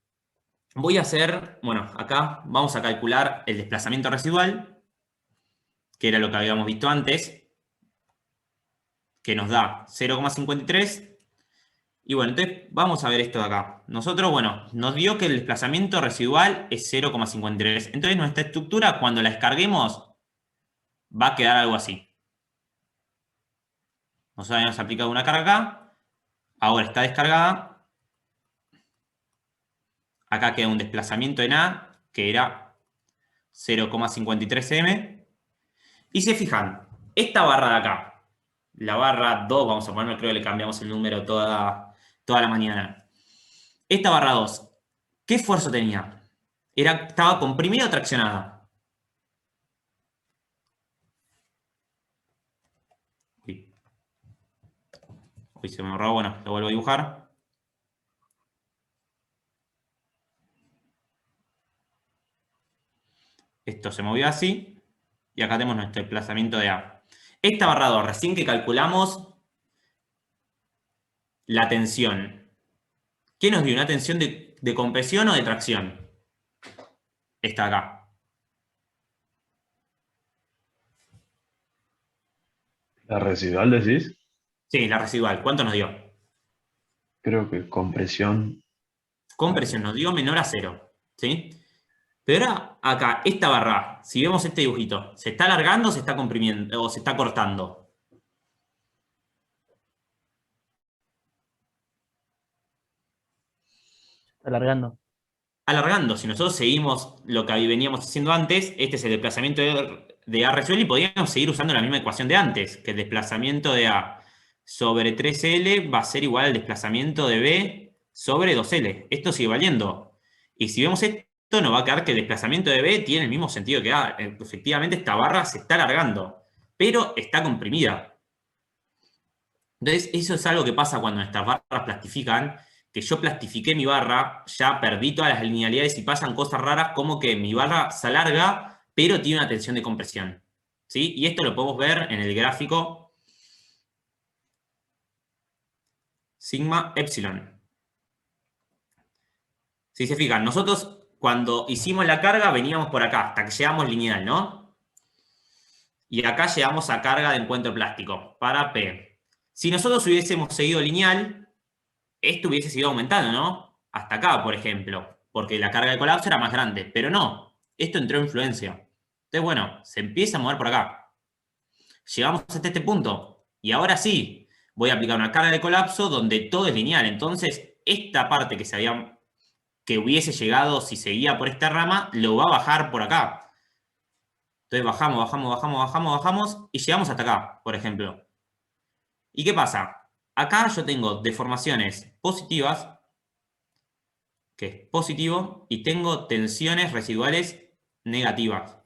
voy a hacer, bueno, acá vamos a calcular el desplazamiento residual, que era lo que habíamos visto antes, que nos da 0,53. Y bueno, entonces vamos a ver esto de acá. Nosotros, bueno, nos dio que el desplazamiento residual es 0,53. Entonces nuestra estructura, cuando la descarguemos, va a quedar algo así. Nosotros habíamos aplicado una carga acá, ahora está descargada. Acá queda un desplazamiento en A, que era 0,53 m. Y se fijan, esta barra de acá, la barra 2, vamos a ponerlo, creo que le cambiamos el número toda la mañana. Esta barra 2, ¿qué esfuerzo tenía? ¿Estaba comprimida o traccionada? Uy, se me borró, bueno, lo vuelvo a dibujar. Esto se movió así. Y acá tenemos nuestro desplazamiento de A. Esta barra 2, recién que calculamos la tensión. ¿Qué nos dio? ¿Una tensión de compresión o de tracción? Esta acá. ¿La residual decís? Sí, la residual. ¿Cuánto nos dio? Creo que compresión. Compresión nos dio menor a 0. ¿Sí? Pero ahora, acá, esta barra, si vemos este dibujito, ¿se está alargando o se está comprimiendo? ¿O se está cortando? Alargando. Alargando. Si nosotros seguimos lo que veníamos haciendo antes, este es el desplazamiento de A residual y podríamos seguir usando la misma ecuación de antes, que el desplazamiento de A sobre 3L va a ser igual al desplazamiento de B sobre 2L. Esto sigue valiendo. Y si vemos esto, nos va a quedar que el desplazamiento de B tiene el mismo sentido que A. Efectivamente, esta barra se está alargando, pero está comprimida. Entonces, eso es algo que pasa cuando nuestras barras plastifican, que yo plastifiqué mi barra, ya perdí todas las linealidades y pasan cosas raras como que mi barra se alarga, pero tiene una tensión de compresión. ¿Sí? Y esto lo podemos ver en el gráfico sigma epsilon. Si se fijan, nosotros cuando hicimos la carga veníamos por acá, hasta que llegamos lineal, ¿no? Y acá llegamos a carga de encuentro plástico, para P. Si nosotros hubiésemos seguido lineal, esto hubiese sido aumentando, ¿no? Hasta acá, por ejemplo, porque la carga de colapso era más grande, pero no, esto entró en influencia. Entonces, bueno, se empieza a mover por acá. Llegamos hasta este punto, y ahora sí, voy a aplicar una carga de colapso donde todo es lineal. Entonces, esta parte que hubiese llegado si seguía por esta rama, lo va a bajar por acá. Entonces bajamos, bajamos, bajamos, bajamos, bajamos, y llegamos hasta acá, por ejemplo. ¿Y qué pasa? Acá yo tengo deformaciones positivas, que es positivo, y tengo tensiones residuales negativas.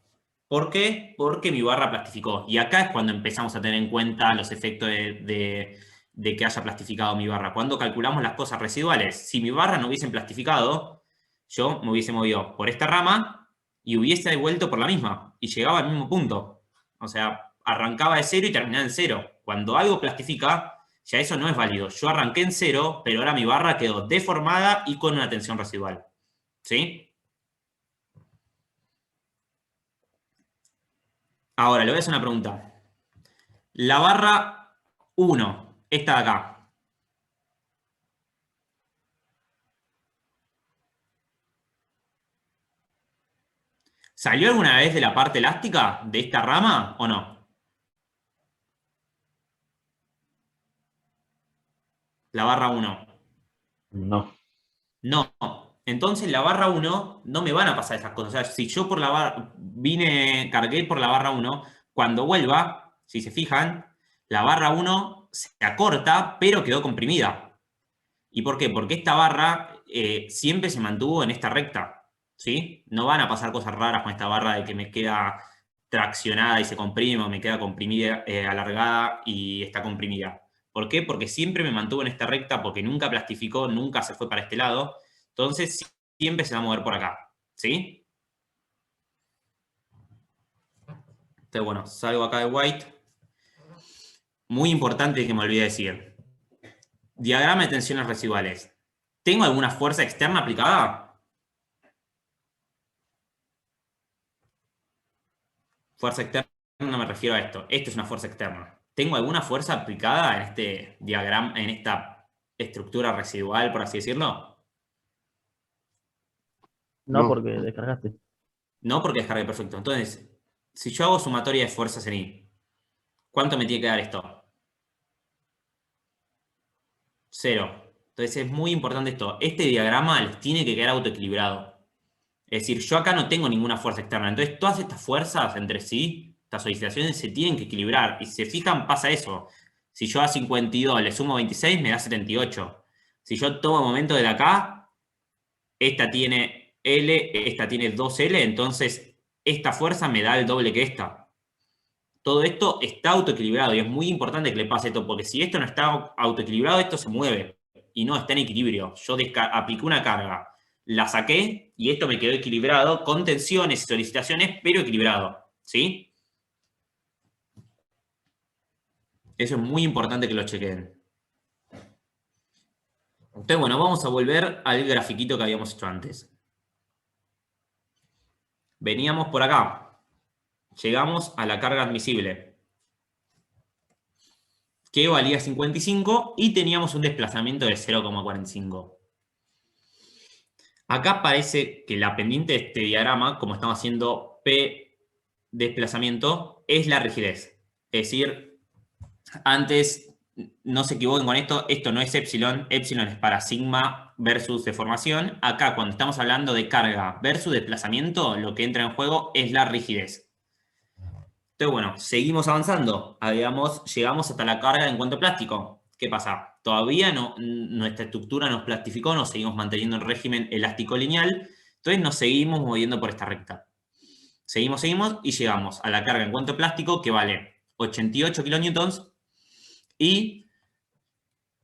¿Por qué? Porque mi barra plastificó. Y acá es cuando empezamos a tener en cuenta los efectos de que haya plastificado mi barra. Cuando calculamos las cosas residuales, si mi barra no hubiesen plastificado, yo me hubiese movido por esta rama y hubiese devuelto por la misma. Y llegaba al mismo punto. O sea, arrancaba de 0 y terminaba en 0. Cuando algo plastifica, ya eso no es válido. Yo arranqué en 0, pero ahora mi barra quedó deformada y con una tensión residual. ¿Sí? Ahora, le voy a hacer una pregunta. La barra 1, esta de acá. ¿Salió alguna vez de la parte elástica de esta rama o no? La barra 1. No. No. Entonces la barra 1 no me van a pasar esas cosas. O sea, si yo por la barra cargué por la barra 1, cuando vuelva, si se fijan, la barra 1 se acorta, pero quedó comprimida. ¿Y por qué? Porque esta barra siempre se mantuvo en esta recta. ¿Sí? No van a pasar cosas raras con esta barra de que me queda traccionada y se comprime, o me queda comprimida, alargada y está comprimida. ¿Por qué? Porque siempre me mantuvo en esta recta, porque nunca plastificó, nunca se fue para este lado. Entonces siempre se va a mover por acá. ¿Sí? Entonces, bueno, salgo acá de white. Muy importante que me olvidé decir. Diagrama de tensiones residuales. ¿Tengo alguna fuerza externa aplicada? Fuerza externa, no me refiero a esto. Esto es una fuerza externa. ¿Tengo alguna fuerza aplicada en este diagrama, en esta estructura residual, por así decirlo? No, No. porque descargaste. No, porque descargué perfecto. Entonces, si yo hago sumatoria de fuerzas en I, ¿cuánto me tiene que dar esto? 0. Entonces es muy importante esto. Este diagrama les tiene que quedar autoequilibrado. Es decir, yo acá no tengo ninguna fuerza externa. Entonces todas estas fuerzas entre sí, estas solicitaciones, se tienen que equilibrar. Y si se fijan, pasa eso. Si yo a 52 le sumo 26, me da 78. Si yo tomo momento de acá, esta tiene L, esta tiene 2L, entonces esta fuerza me da el doble que esta. Todo esto está autoequilibrado y es muy importante que le pase esto, porque si esto no está autoequilibrado, esto se mueve y no está en equilibrio. Yo apliqué una carga, la saqué y esto me quedó equilibrado con tensiones y solicitaciones, pero equilibrado. ¿Sí? Eso es muy importante que lo chequen. Entonces, bueno, vamos a volver al grafiquito que habíamos hecho antes. Veníamos por acá. Llegamos a la carga admisible. que valía 55 y teníamos un desplazamiento de 0,45. Acá parece que la pendiente de este diagrama, como estamos haciendo P desplazamiento, es la rigidez. Es decir, antes, no se equivoquen con esto no es epsilon es para sigma versus deformación. Acá, cuando estamos hablando de carga versus desplazamiento, lo que entra en juego es la rigidez. Entonces, bueno, seguimos avanzando. Llegamos hasta la carga en cuanto plástico. ¿Qué pasa? Todavía nuestra estructura nos plastificó, nos seguimos manteniendo en régimen elástico lineal, entonces nos seguimos moviendo por esta recta. Seguimos y llegamos a la carga en cuanto plástico que vale 88 kilonewtons y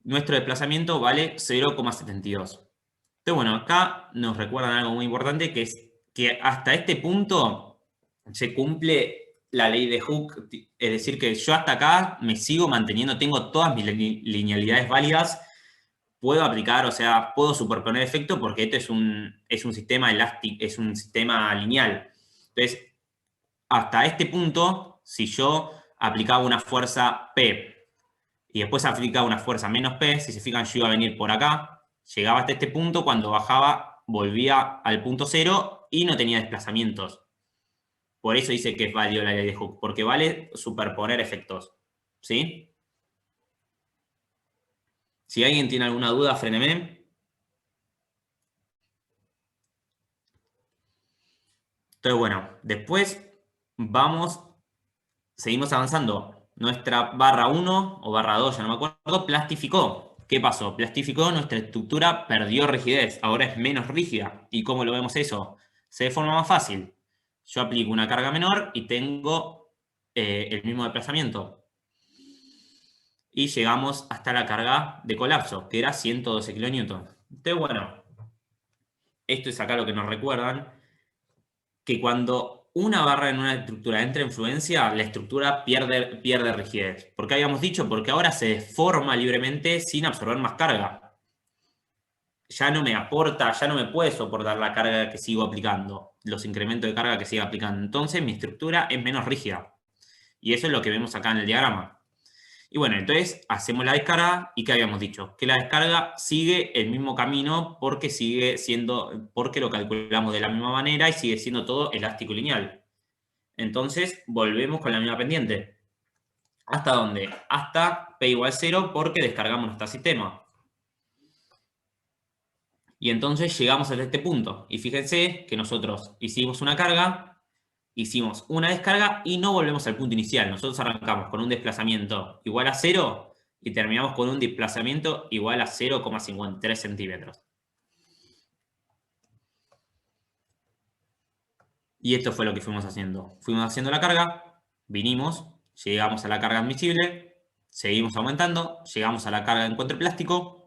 nuestro desplazamiento vale 0,72. Entonces, bueno, acá nos recuerdan algo muy importante, que es que hasta este punto se cumple la ley de Hooke, es decir, que yo hasta acá me sigo manteniendo, tengo todas mis linealidades válidas, puedo aplicar, o sea, puedo superponer efecto porque este es un sistema elástico, es un sistema lineal. Entonces, hasta este punto, si yo aplicaba una fuerza P y después aplicaba una fuerza menos P, si se fijan, yo iba a venir por acá, llegaba hasta este punto, cuando bajaba, volvía al punto cero y no tenía desplazamientos. Por eso dice que es válido la ley de Hooke, porque vale superponer efectos. ¿Sí? Si alguien tiene alguna duda, fréneme. Entonces, bueno, después seguimos avanzando. Nuestra barra 1 o barra 2, ya no me acuerdo, plastificó. ¿Qué pasó? Plastificó, nuestra estructura perdió rigidez, ahora es menos rígida. ¿Y cómo lo vemos eso? Se deforma más fácil. Yo aplico una carga menor y tengo el mismo desplazamiento. Y llegamos hasta la carga de colapso, que era 112 kN. Entonces, bueno, esto es acá lo que nos recuerdan, que cuando una barra en una estructura entra en fluencia, la estructura pierde rigidez. ¿Por qué habíamos dicho? Porque ahora se deforma libremente sin absorber más carga. Ya no me aporta, ya no me puede soportar la carga que sigo aplicando, los incrementos de carga que sigo aplicando. Entonces mi estructura es menos rígida. Y eso es lo que vemos acá en el diagrama. Y bueno, entonces hacemos la descarga y ¿qué habíamos dicho? Que la descarga sigue el mismo camino porque lo calculamos de la misma manera y sigue siendo todo elástico lineal. Entonces volvemos con la misma pendiente. ¿Hasta dónde? Hasta P igual 0 porque descargamos nuestro sistema. Y entonces llegamos hasta este punto. Y fíjense que nosotros hicimos una carga, hicimos una descarga y no volvemos al punto inicial. Nosotros arrancamos con un desplazamiento igual a 0 y terminamos con un desplazamiento igual a 0,53 centímetros. Y esto fue lo que fuimos haciendo. Fuimos haciendo la carga, vinimos, llegamos a la carga admisible, seguimos aumentando, llegamos a la carga de encuentro plástico,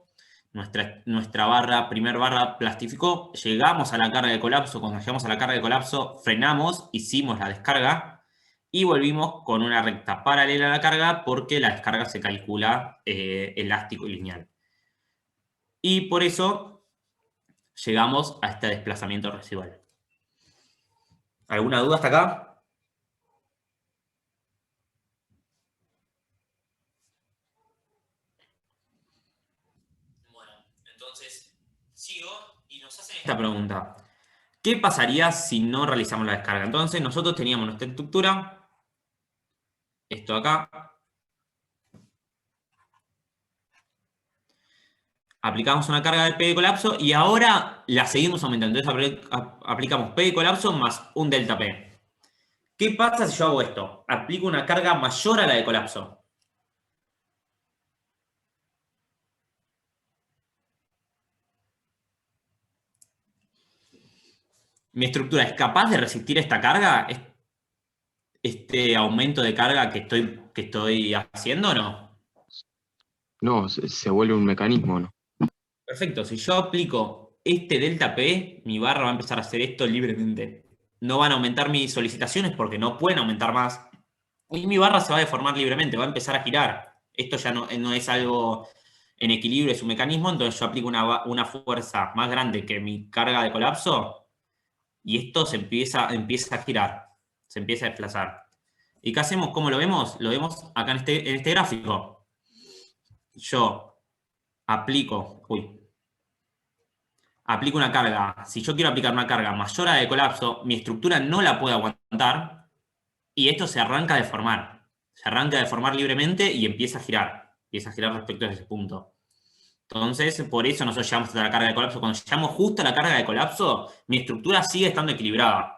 nuestra primer barra plastificó, llegamos a la carga de colapso, cuando llegamos a la carga de colapso frenamos, hicimos la descarga y volvimos con una recta paralela a la carga porque la descarga se calcula elástico y lineal. Y por eso llegamos a este desplazamiento residual. ¿Alguna duda hasta acá? Bueno, entonces sigo y nos hacen esta pregunta. ¿Qué pasaría si no realizamos la descarga? Entonces nosotros teníamos nuestra estructura, esto acá, aplicamos una carga de P de colapso y ahora la seguimos aumentando. Entonces aplicamos P de colapso más un delta P. ¿Qué pasa si yo hago esto? Aplico una carga mayor a la de colapso. ¿Mi estructura es capaz de resistir esta carga? ¿Este aumento de carga que estoy haciendo o no? No, se vuelve un mecanismo, ¿no? Perfecto, si yo aplico este delta P, mi barra va a empezar a hacer esto libremente. No van a aumentar mis solicitaciones porque no pueden aumentar más. Y mi barra se va a deformar libremente, va a empezar a girar. Esto ya no es algo en equilibrio, es un mecanismo, entonces yo aplico una fuerza más grande que mi carga de colapso y esto se empieza a girar, se empieza a desplazar. ¿Y qué hacemos? ¿Cómo lo vemos? Lo vemos acá en este gráfico. yo aplico una carga. Si yo quiero aplicar una carga mayor a la de colapso, mi estructura no la puede aguantar y esto se arranca a deformar. Se arranca a deformar libremente y empieza a girar. Empieza a girar respecto a ese punto. Entonces, por eso nosotros llegamos hasta la carga de colapso. Cuando llegamos justo a la carga de colapso, mi estructura sigue estando equilibrada.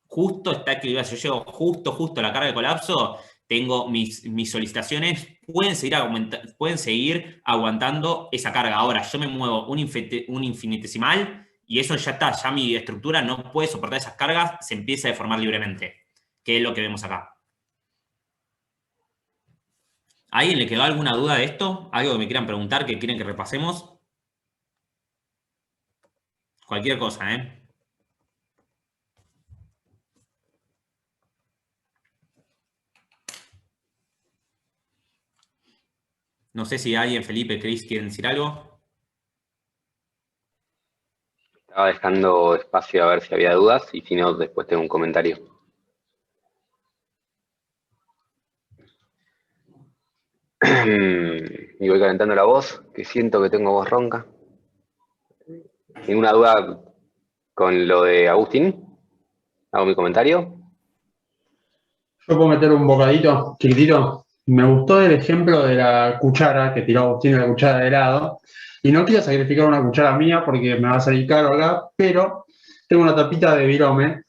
Justo está equilibrada. Si yo llego justo a la carga de colapso, tengo mis solicitaciones, pueden seguir aguantando esa carga. Ahora, yo me muevo un infinitesimal y eso ya está. Ya mi estructura no puede soportar esas cargas, se empieza a deformar libremente, que es lo que vemos acá. ¿A alguien le quedó alguna duda de esto? ¿Algo que me quieran preguntar, que quieren que repasemos? Cualquier cosa, ¿eh? No sé si alguien, Felipe, Cris, quieren decir algo. Estaba dejando espacio a ver si había dudas y si no, después tengo un comentario. Y voy calentando la voz, que siento que tengo voz ronca. ¿Ninguna duda con lo de Agustín? ¿Hago mi comentario? Yo puedo meter un bocadito chiquitito. Me gustó el ejemplo de la cuchara que tiró Agustín, la cuchara de helado. Y no quiero sacrificar una cuchara mía porque me va a salir caro acá, pero tengo una tapita de virome.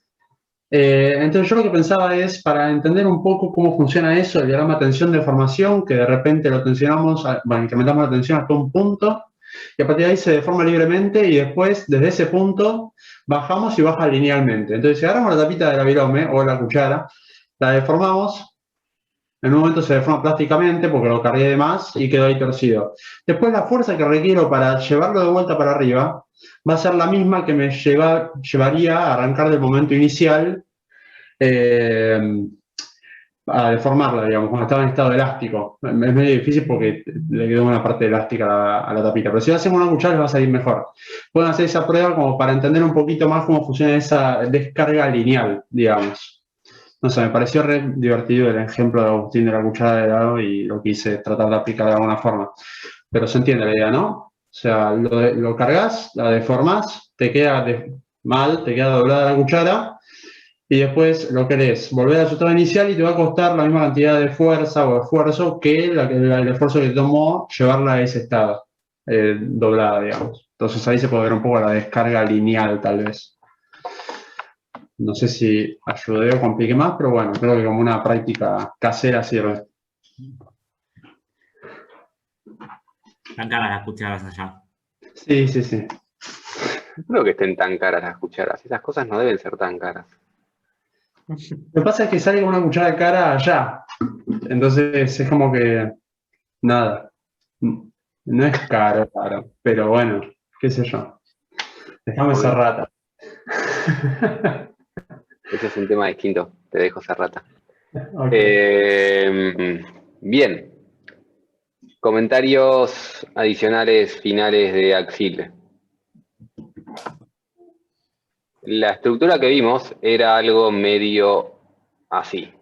Entonces yo lo que pensaba es, para entender un poco cómo funciona eso, el diagrama tensión-deformación, que de repente lo tensionamos, bueno, incrementamos la tensión hasta un punto, y a partir de ahí se deforma libremente, y después, desde ese punto, bajamos y baja linealmente. Entonces, si agarramos la tapita de la virome, o la cuchara, la deformamos, en un momento se deforma plásticamente porque lo cargué de más y quedó ahí torcido. Después la fuerza que requiero para llevarlo de vuelta para arriba va a ser la misma que me llevaría a arrancar del momento inicial a deformarla, digamos, cuando estaba en estado elástico. Es medio difícil porque le quedó una parte elástica a la tapita, pero si lo hacemos una cuchara les va a salir mejor. Pueden hacer esa prueba como para entender un poquito más cómo funciona esa descarga lineal, digamos. No sé, me pareció re divertido el ejemplo de Agustín de la cuchara de helado y lo quise tratar de aplicar de alguna forma. Pero se entiende la idea, ¿no? O sea, lo cargas, la deformas, te queda mal, te queda doblada la cuchara y después lo querés volver a su estado inicial y te va a costar la misma cantidad de fuerza o esfuerzo que el esfuerzo que tomó llevarla a ese estado, doblada, digamos. Entonces ahí se puede ver un poco la descarga lineal, tal vez. No sé si ayudé o compliqué más, pero bueno, creo que como una práctica casera sirve. Están caras las cucharas allá. Sí. No creo que estén tan caras las cucharas. Esas cosas no deben ser tan caras. Lo que pasa es que sale con una cuchara cara allá. Entonces es como que nada. No es caro, pero bueno, qué sé yo. Déjame esa rata. Ese es un tema distinto. Te dejo esa rata. Okay. Bien. Comentarios adicionales finales de Axil. La estructura que vimos era algo medio así.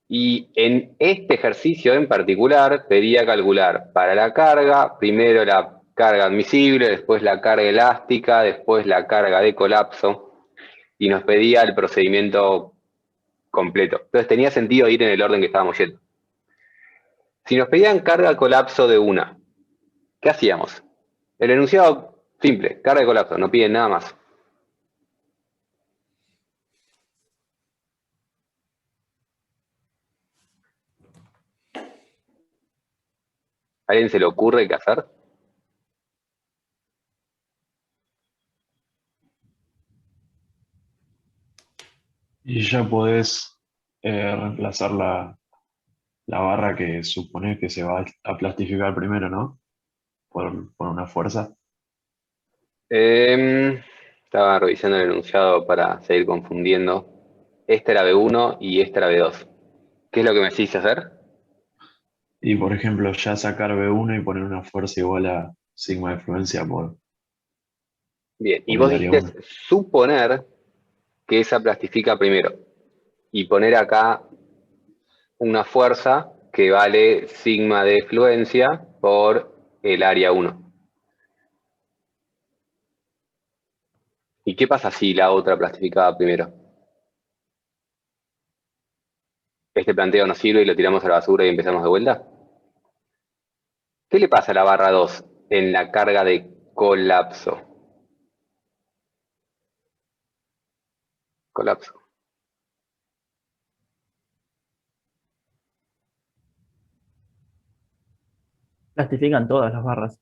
Y en este ejercicio en particular pedía calcular para la carga, primero la carga admisible, después la carga elástica, después la carga de colapso, y nos pedía el procedimiento completo. Entonces tenía sentido ir en el orden que estábamos yendo. Si nos pedían carga colapso de una, ¿qué hacíamos? El enunciado simple, carga de colapso, no piden nada más. ¿A alguien se le ocurre qué hacer? Y ya podés reemplazar la barra que supone que se va a plastificar primero, ¿no? Por una fuerza. Estaba revisando el enunciado para seguir confundiendo. Esta era B1 y esta era B2. ¿Qué es lo que me hiciste hacer? Y por ejemplo, ya sacar B1 y poner una fuerza igual a sigma de fluencia por Bien, y el vos área dijiste 1. suponer que esa plastifica primero y poner acá una fuerza que vale sigma de fluencia por el área 1. ¿Y qué pasa si la otra plastificaba primero? ¿Este planteo nos sirve y lo tiramos a la basura y empezamos de vuelta? ¿Qué le pasa a la barra 2 en la carga de colapso? Colapso. Plastifican todas las barras.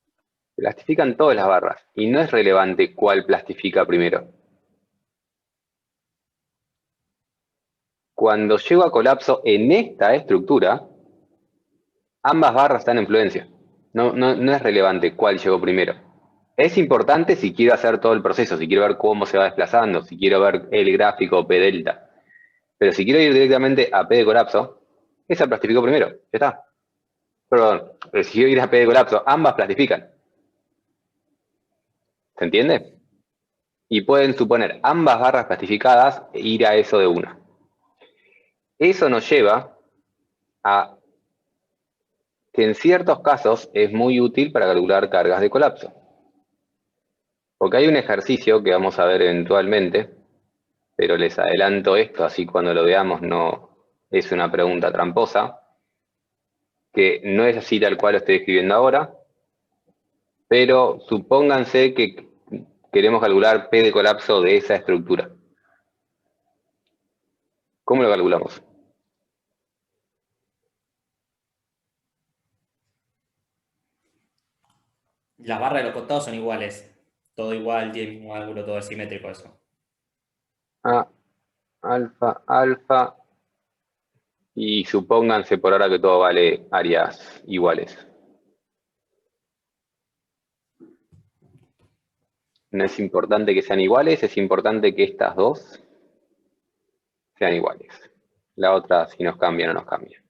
Plastifican todas las barras y no es relevante cuál plastifica primero. Cuando llego a colapso en esta estructura, ambas barras están en fluencia. No es relevante cuál llegó primero. Es importante si quiero hacer todo el proceso, si quiero ver cómo se va desplazando, si quiero ver el gráfico P delta. Pero si quiero ir directamente a P de colapso, esa plastificó primero, ya está. Perdón, pero si quiero ir a P de colapso, ambas plastifican. ¿Se entiende? Y pueden suponer ambas barras plastificadas e ir a eso de una. Eso nos lleva a que en ciertos casos es muy útil para calcular cargas de colapso. Porque hay un ejercicio que vamos a ver eventualmente, pero les adelanto esto, así cuando lo veamos no es una pregunta tramposa, que no es así tal cual lo estoy escribiendo ahora, pero supónganse que queremos calcular P de colapso de esa estructura. ¿Cómo lo calculamos? Las barras de los costados son iguales. Todo igual, tiene el mismo ángulo, todo es simétrico eso. A, alfa, alfa, y supónganse por ahora que todo vale áreas iguales. No es importante que sean iguales, es importante que estas dos sean iguales. La otra, si nos cambia, no nos cambia.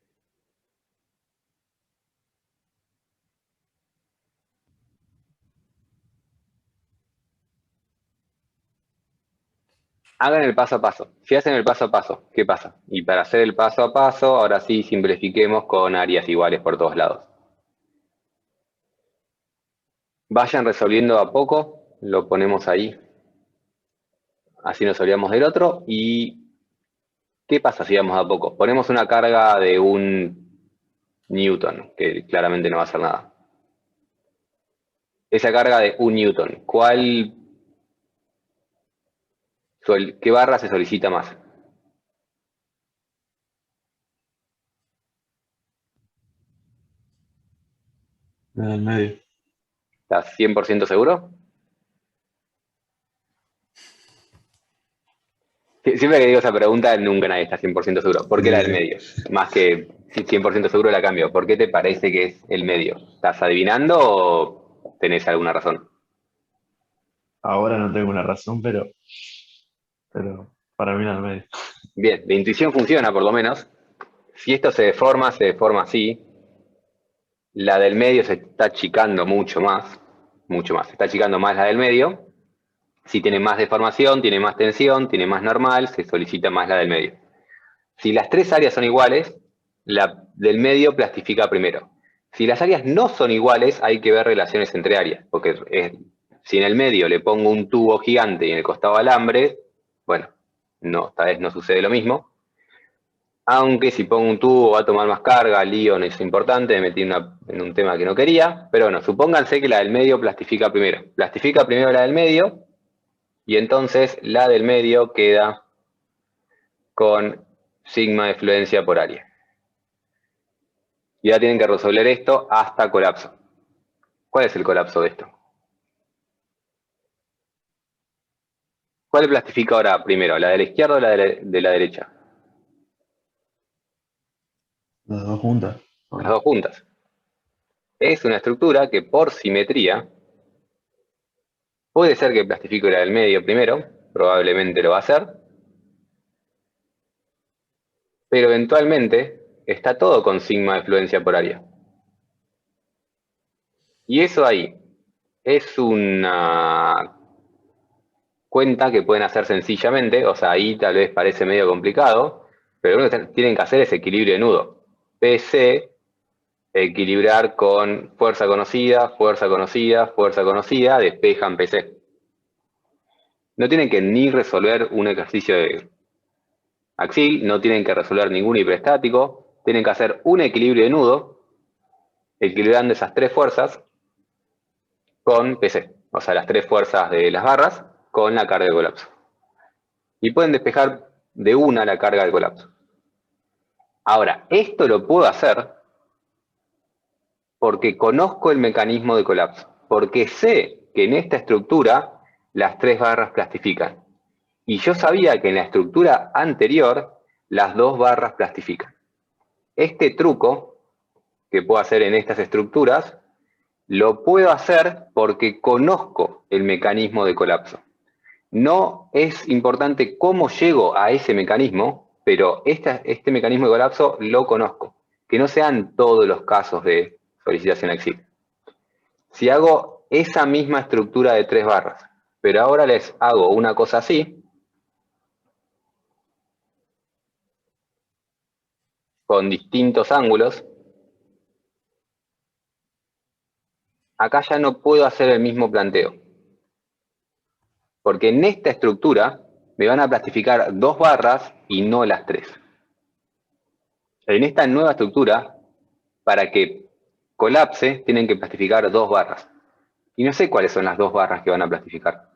Hagan el paso a paso. Si hacen el paso a paso, ¿qué pasa? Y para hacer el paso a paso, ahora sí simplifiquemos con áreas iguales por todos lados. Vayan resolviendo a poco, lo ponemos ahí. Así nos olvidamos del otro. ¿Y qué pasa si vamos a poco? Ponemos una carga de 1 newton, que claramente no va a hacer nada. Esa carga de 1 newton, ¿qué barra se solicita más? La del medio. ¿Estás 100% seguro? Siempre que digo esa pregunta, nunca nadie está 100% seguro. ¿Por qué la del medio? Más que 100% seguro la cambio. ¿Por qué te parece que es el medio? ¿Estás adivinando o tenés alguna razón? Ahora no tengo una razón, pero para mí la del medio. Bien, la intuición funciona por lo menos. Si esto se deforma así. La del medio se está achicando mucho más. Se está achicando más la del medio. Si tiene más deformación, tiene más tensión, tiene más normal, se solicita más la del medio. Si las tres áreas son iguales, la del medio plastifica primero. Si las áreas no son iguales, hay que ver relaciones entre áreas, porque si en el medio le pongo un tubo gigante y en el costado alambre, bueno, esta vez no sucede lo mismo. Aunque si pongo un tubo va a tomar más carga, lío, no es importante, me metí en un tema que no quería, pero bueno, supónganse que la del medio plastifica primero. Plastifica primero la del medio, y entonces la del medio queda con sigma de fluencia por área. Y ya tienen que resolver esto hasta colapso. ¿Cuál es el colapso de esto? ¿Cuál plastifica ahora primero? ¿La de la izquierda o la de la derecha? Las dos juntas. Las dos juntas. Es una estructura que por simetría puede ser que plastifique la del medio primero, probablemente lo va a hacer, pero eventualmente está todo con sigma de fluencia por área. Y eso ahí es una cuenta que pueden hacer sencillamente, o sea, ahí tal vez parece medio complicado, pero lo que tienen que hacer es equilibrio de nudo. PC equilibrar con fuerza conocida, fuerza conocida, fuerza conocida, despejan PC. No tienen que ni resolver un ejercicio de axil, no tienen que resolver ningún hiperestático, tienen que hacer un equilibrio de nudo, equilibrando esas tres fuerzas con PC, o sea, las tres fuerzas de las barras con la carga de colapso. Y pueden despejar de una la carga de colapso. Ahora, esto lo puedo hacer porque conozco el mecanismo de colapso, porque sé que en esta estructura las tres barras plastifican. Y yo sabía que en la estructura anterior las dos barras plastifican. Este truco que puedo hacer en estas estructuras lo puedo hacer porque conozco el mecanismo de colapso. No es importante cómo llego a ese mecanismo, pero este mecanismo de colapso lo conozco. Que no sean todos los casos de solicitación axil. Si hago esa misma estructura de tres barras, pero ahora les hago una cosa así, con distintos ángulos, acá ya no puedo hacer el mismo planteo. Porque en esta estructura me van a plastificar dos barras y no las tres. En esta nueva estructura, para que colapse, tienen que plastificar dos barras. Y no sé cuáles son las dos barras que van a plastificar.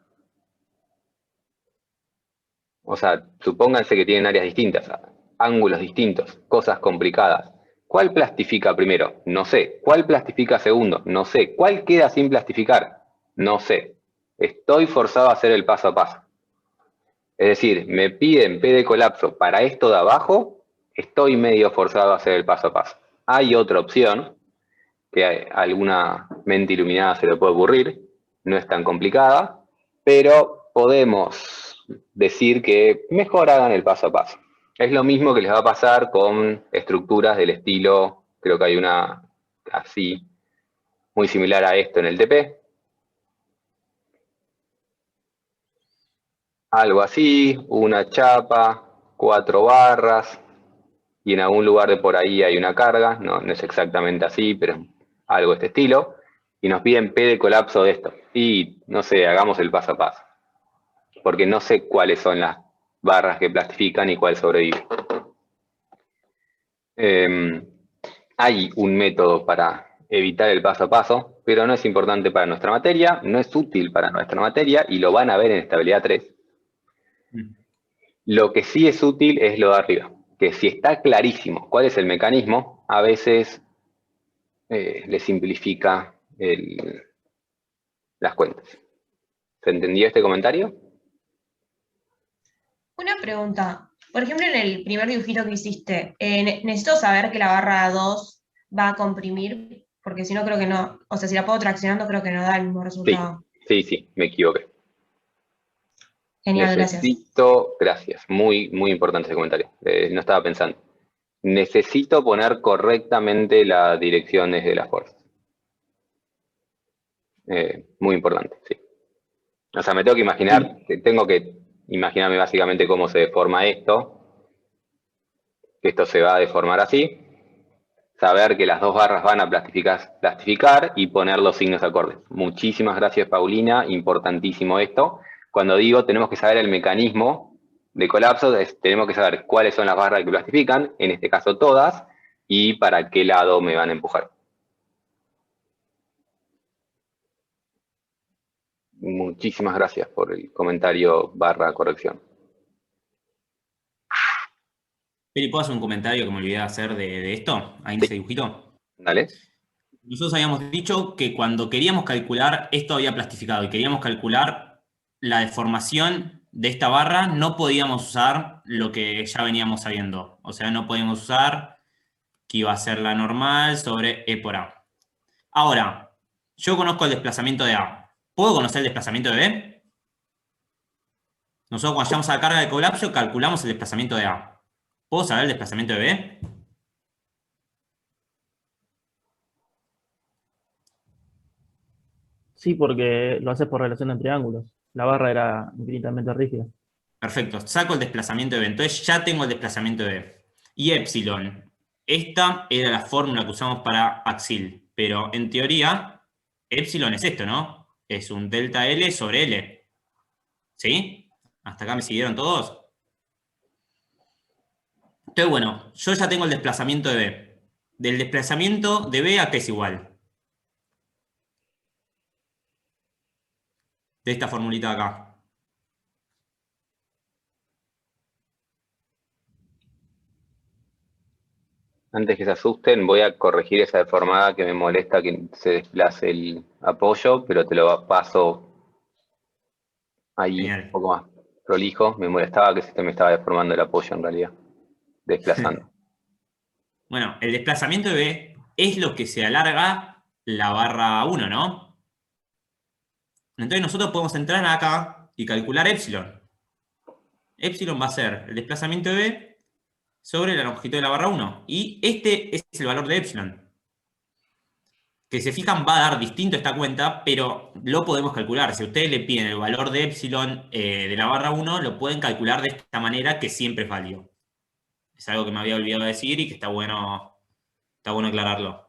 O sea, supónganse que tienen áreas distintas, ángulos distintos, cosas complicadas. ¿Cuál plastifica primero? No sé. ¿Cuál plastifica segundo? No sé. ¿Cuál queda sin plastificar? No sé. Estoy forzado a hacer el paso a paso. Es decir, me piden P de colapso para esto de abajo, estoy medio forzado a hacer el paso a paso. Hay otra opción, que a alguna mente iluminada se le puede ocurrir, no es tan complicada, pero podemos decir que mejor hagan el paso a paso. Es lo mismo que les va a pasar con estructuras del estilo, creo que hay una así, muy similar a esto en el TP. Algo así, una chapa, 4 barras, y en algún lugar de por ahí hay una carga, no es exactamente así, pero algo de este estilo, y nos piden P de colapso de esto. Y, no sé, hagamos el paso a paso, porque no sé cuáles son las barras que plastifican y cuál sobrevive. Hay un método para evitar el paso a paso, pero no es importante para nuestra materia, no es útil para nuestra materia, y lo van a ver en estabilidad 3. Lo que sí es útil es lo de arriba, que si está clarísimo cuál es el mecanismo, a veces le simplifica las cuentas. ¿Se entendió este comentario? Una pregunta. Por ejemplo, en el primer dibujito que hiciste, necesito saber que la barra 2 va a comprimir, porque si no creo que no, o sea, si la puedo traccionando creo que no da el mismo resultado. Sí, me equivoqué. Genial, gracias. Gracias, muy importante ese comentario, no estaba pensando. Necesito poner correctamente las direcciones de las fuerzas. Muy importante, sí. O sea, me tengo que imaginar, tengo que imaginarme básicamente cómo se deforma esto, que esto se va a deformar así, saber que las dos barras van a plastificar y poner los signos acordes. Muchísimas gracias, Paulina, importantísimo esto. Cuando digo tenemos que saber el mecanismo de colapso, tenemos que saber cuáles son las barras que plastifican, en este caso todas, y para qué lado me van a empujar. Muchísimas gracias por el comentario / corrección. Peri, ¿puedo hacer un comentario que me olvidé de hacer de esto? Ahí en ese dibujito. Dale. Nosotros habíamos dicho que cuando queríamos calcular, esto había plastificado, y queríamos calcular la deformación de esta barra, no podíamos usar lo que ya veníamos sabiendo. O sea, no podíamos usar que iba a ser la normal sobre E por A. Ahora, yo conozco el desplazamiento de A. ¿Puedo conocer el desplazamiento de B? Nosotros cuando llegamos a la carga de colapso calculamos el desplazamiento de A. ¿Puedo saber el desplazamiento de B? Sí, porque lo haces por relación entre ángulos. La barra era infinitamente rígida. Perfecto, saco el desplazamiento de B. Entonces ya tengo el desplazamiento de B. Y epsilon. esta era la fórmula que usamos para Axil, pero en teoría, epsilon es esto, ¿no? Es un delta L sobre L. ¿Sí? ¿Hasta acá me siguieron todos? Entonces, bueno, yo ya tengo el desplazamiento de B. Del desplazamiento de B, ¿a qué es igual? De esta formulita de acá. Antes que se asusten, voy a corregir esa deformada que me molesta que se desplace el apoyo, pero te lo paso ahí Genial. un poco más prolijo. Me molestaba que se me estaba deformando el apoyo en realidad, desplazando. Bueno, el desplazamiento de B es lo que se alarga la barra 1, ¿no? Entonces nosotros podemos entrar acá y calcular epsilon. Epsilon va a ser el desplazamiento de B sobre la longitud de la barra 1. Y este es el valor de epsilon. Que se fijan va a dar distinto esta cuenta, pero lo podemos calcular. Si ustedes le piden el valor de epsilon de la barra 1, lo pueden calcular de esta manera que siempre es válido. Es algo que me había olvidado decir y que está bueno aclararlo.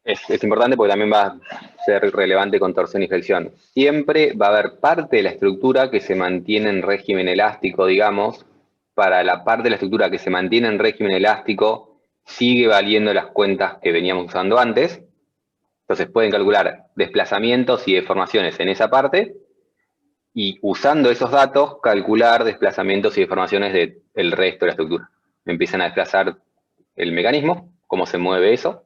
Es importante porque también va a ser relevante con torsión y flexión. Siempre va a haber parte de la estructura que se mantiene en régimen elástico, digamos. Para la parte de la estructura que se mantiene en régimen elástico, sigue valiendo las cuentas que veníamos usando antes. Entonces pueden calcular desplazamientos y deformaciones en esa parte y usando esos datos calcular desplazamientos y deformaciones del resto de la estructura. Empiezan a desplazar el mecanismo, cómo se mueve eso,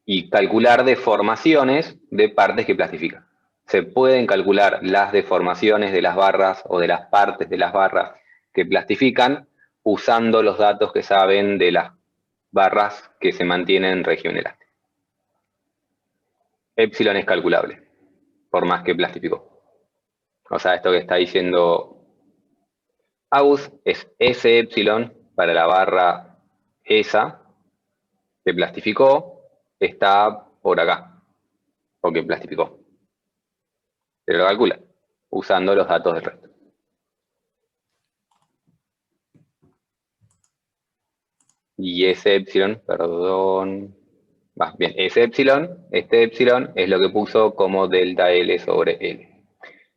y calcular deformaciones de partes que plastifican. Se pueden calcular las deformaciones de las barras o de las partes de las barras que plastifican usando los datos que saben de las barras que se mantienen en régimen elástico. Epsilon es calculable, por más que plastificó. O sea, esto que está diciendo Agus es ese epsilon para la barra esa que plastificó, está por acá, porque plastificó. Pero lo calcula, usando los datos del resto. Y ese epsilon, perdón, bien, ese epsilon, este epsilon es lo que puso como delta L sobre L.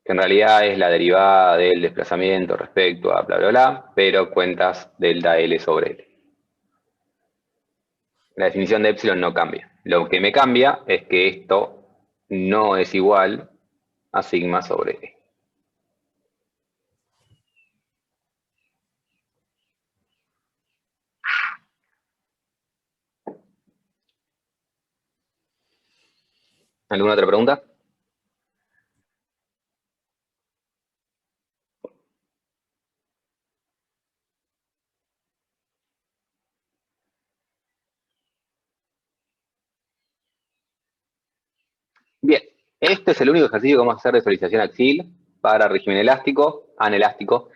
Que en realidad es la derivada del desplazamiento respecto a bla, bla, bla, pero cuentas delta L sobre L. La definición de epsilon no cambia. Lo que me cambia es que esto no es igual a sigma sobre E. ¿Alguna otra pregunta? Bien, este es el único ejercicio que vamos a hacer de visualización axil para régimen elástico, anelástico.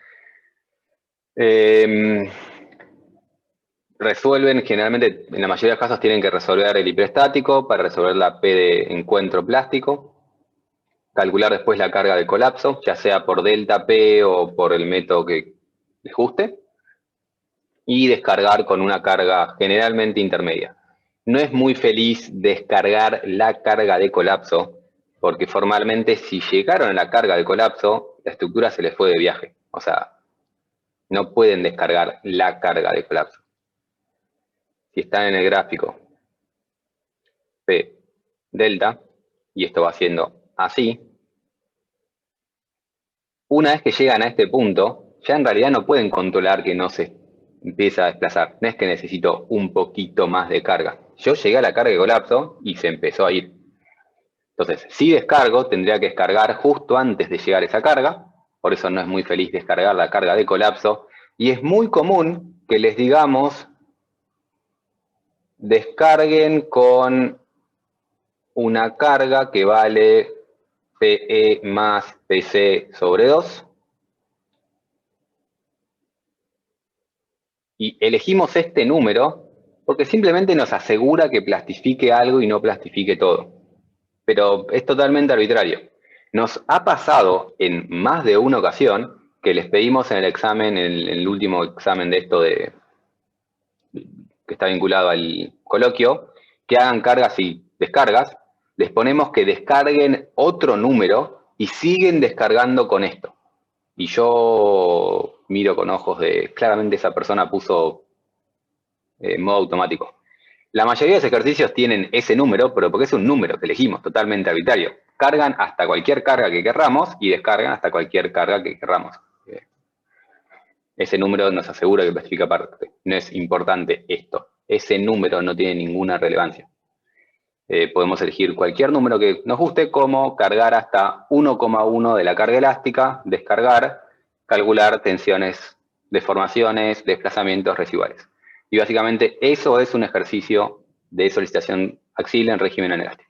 Resuelven, generalmente, en la mayoría de los casos, tienen que resolver el hiperestático para resolver la P de encuentro plástico. Calcular después la carga de colapso, ya sea por delta P o por el método que les guste. Y descargar con una carga generalmente intermedia. No es muy feliz descargar la carga de colapso, porque formalmente si llegaron a la carga de colapso, la estructura se les fue de viaje. O sea, no pueden descargar la carga de colapso. Si están en el gráfico P delta, y esto va siendo así, una vez que llegan a este punto, ya en realidad no pueden controlar que no se empieza a desplazar. No es que necesito un poquito más de carga. Yo llegué a la carga de colapso y se empezó a ir. Entonces, si descargo, tendría que descargar justo antes de llegar a esa carga. Por eso no es muy feliz descargar la carga de colapso. Y es muy común que les digamos, descarguen con una carga que vale PE más PC sobre 2. Y elegimos este número porque simplemente nos asegura que plastifique algo y no plastifique todo. Pero es totalmente arbitrario. Nos ha pasado en más de una ocasión que les pedimos en el examen, en el último examen de esto de que está vinculado al coloquio, que hagan cargas y descargas, les ponemos que descarguen otro número y siguen descargando con esto. Y yo miro con ojos de, claramente esa persona puso modo automático. La mayoría de los ejercicios tienen ese número, pero porque es un número que elegimos, totalmente arbitrario. Cargan hasta cualquier carga que querramos y descargan hasta cualquier carga que querramos. Ese número nos asegura que plastifica aparte. No es importante esto. Ese número no tiene ninguna relevancia. Podemos elegir cualquier número que nos guste, como cargar hasta 1,1 de la carga elástica, descargar, calcular tensiones, deformaciones, desplazamientos residuales. Y básicamente eso es un ejercicio de solicitación axial en régimen anelástico.